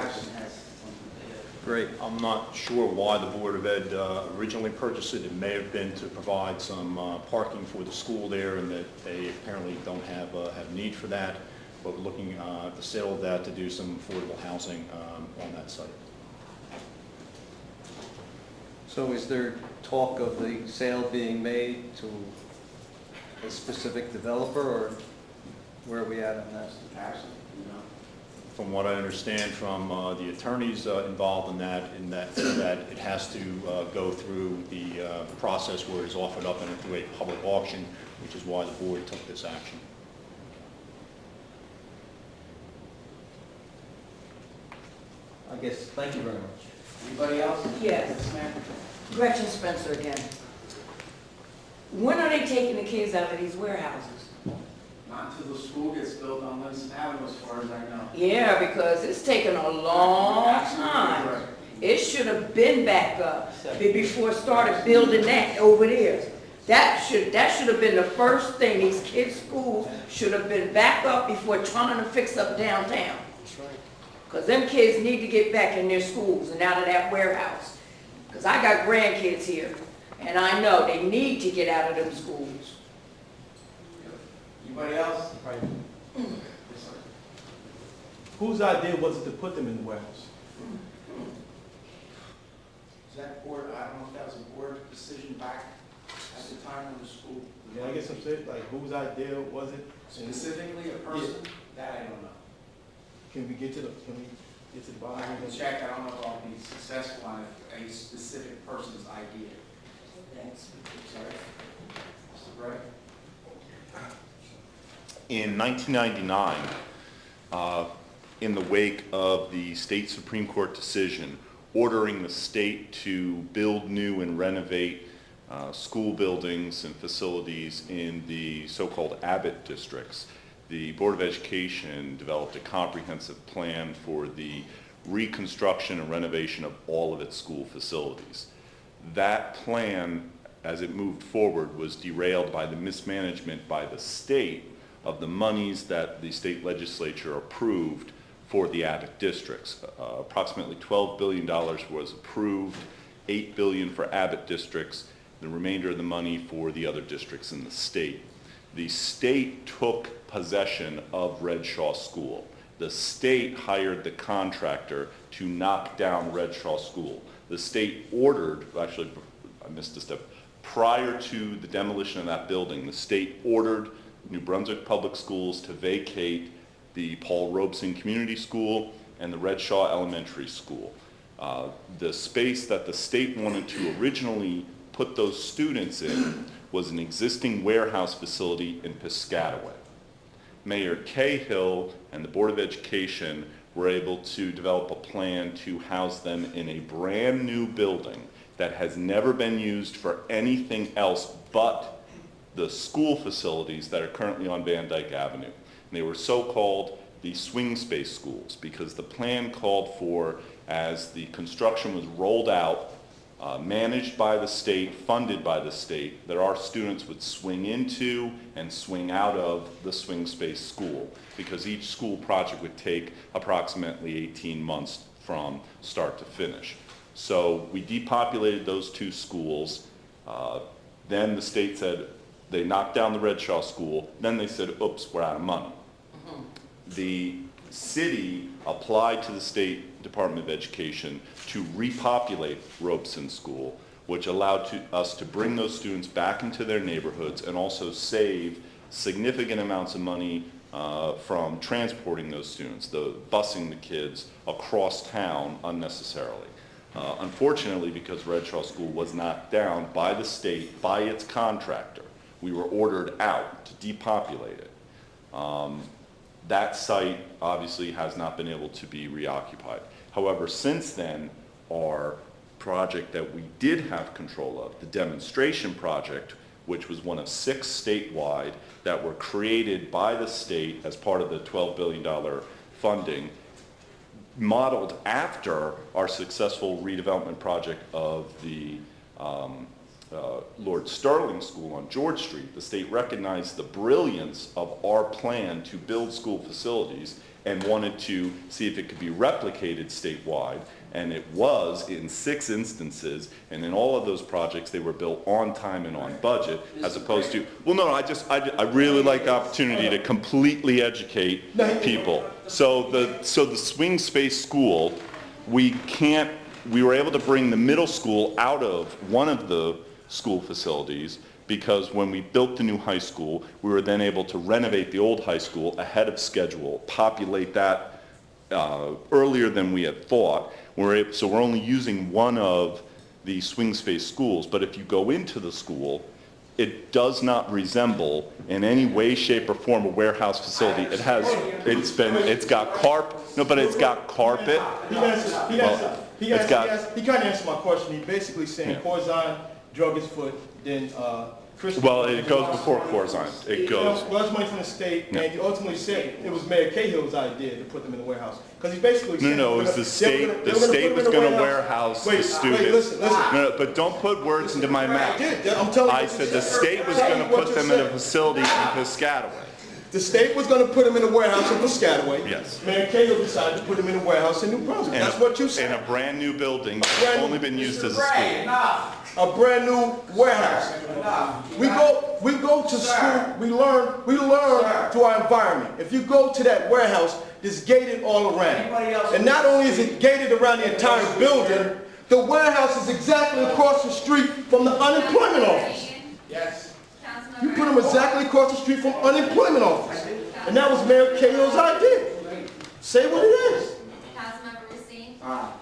Great. I'm not sure why the Board of Ed originally purchased it. It may have been to provide some parking for the school there, and that they apparently don't have need for that. but we're looking at the sale of that to do some affordable housing on that site. So is there talk of the sale being made to a specific developer, or where are we at on that? From what I understand from the attorneys involved in that it has to go through the process where it's offered up through a public auction, which is why the board took this action. I guess, thank you very much. Anybody else? Yes. Ma'am. Gretchen Spencer again. When are they taking the kids out of these warehouses? Not until the school gets built on Livingston Avenue, as far as I know. Yeah, because it's taken a long time. Right. It should have been back up before it started building that over there. That should have been the first thing. These kids' schools should have been back up before trying to fix up downtown. That's right. Because them kids need to get back in their schools and out of that warehouse. Because I got grandkids here, and I know they need to get out of them schools. Anybody else? Right. Whose idea was it to put them in the warehouse? Is that board, I don't know if that was a board decision back at the time of the school. Yeah, I guess I'm saying, like, whose idea was it? Specifically a person? That I don't know. Can we get to the bottom I of can it? check, I don't know if I'll be successful on a specific person's idea. Thanks. Sorry. Mr. Gray? In 1999, in the wake of the state Supreme Court decision ordering the state to build new and renovate school buildings and facilities in the so-called Abbott districts, the Board of Education developed a comprehensive plan for the reconstruction and renovation of all of its school facilities. That plan, as it moved forward, was derailed by the mismanagement by the state of the monies that the state legislature approved for the Abbott districts. Approximately $12 billion was approved, $8 billion for Abbott districts, the remainder of the money for the other districts in the state. The state took possession of Redshaw School. The state hired the contractor to knock down Redshaw School. The state ordered, actually I missed a step, prior to the demolition of that building, the state ordered New Brunswick Public Schools to vacate the Paul Robeson Community School and the Redshaw Elementary School. The space that the state wanted to originally put those students in was an existing warehouse facility in Piscataway. Mayor Cahill and the Board of Education were able to develop a plan to house them in a brand new building that has never been used for anything else but the school facilities that are currently on Van Dyke Avenue. And they were so-called the swing space schools because the plan called for, as the construction was rolled out, managed by the state, funded by the state, that our students would swing into and swing out of the swing space school, because each school project would take approximately 18 months from start to finish. So we depopulated those two schools. Then the state said, they knocked down the Redshaw School. Then they said, oops, we're out of money. The city applied to the State Department of Education to repopulate Robeson School, which allowed us to bring those students back into their neighborhoods and also save significant amounts of money from transporting those students, busing the kids across town unnecessarily. Unfortunately, because Redshaw School was knocked down by the state, by its contractor, we were ordered out to depopulate it. That site obviously has not been able to be reoccupied. However, since then, our project that we did have control of, the demonstration project, which was one of 6 statewide that were created by the state as part of the $12 billion funding, modeled after our successful redevelopment project of the Lord Sterling School on George Street. The state recognized the brilliance of our plan to build school facilities and wanted to see if it could be replicated statewide. And it was in 6 instances, and in all of those projects, they were built on time and on budget, as opposed to, well, no, I really like the opportunity to completely educate people. So the swing space school, we were able to bring the middle school out of one of the school facilities, because when we built the new high school, we were then able to renovate the old high school ahead of schedule, populate that earlier than we had thought. So we're only using one of the swing space schools, but if you go into the school, it does not resemble in any way, shape, or form a warehouse facility. It's got carpet. No, but it's got carpet. He kind of answered my question. He basically saying Corzine drug his foot, then Chris. Well, it goes before Corzine. It goes. Well, that's money from the state, and he ultimately said it was Mayor Cahill's idea to put them in the warehouse. Because he basically said... No, it was the state. The state was going to warehouse the students. Wait, listen. No, but don't put words into my mouth. I said the state was going to put them in a facility in Piscataway. The state was going to put them in a warehouse in Piscataway. Yes. Mayor Cahill decided to put them in a warehouse in New Brunswick. That's what you said. In a brand new building that's only been used as a school. A brand new warehouse. We go to school, we learn through our environment. If you go to that warehouse, it's gated all around. And not only is it gated around the entire building, the warehouse is exactly across the street from the unemployment office. Yes. You put them exactly across the street from unemployment office. And that was Mayor Cahill's idea. Say what it is. Councilmember Racine? Aye.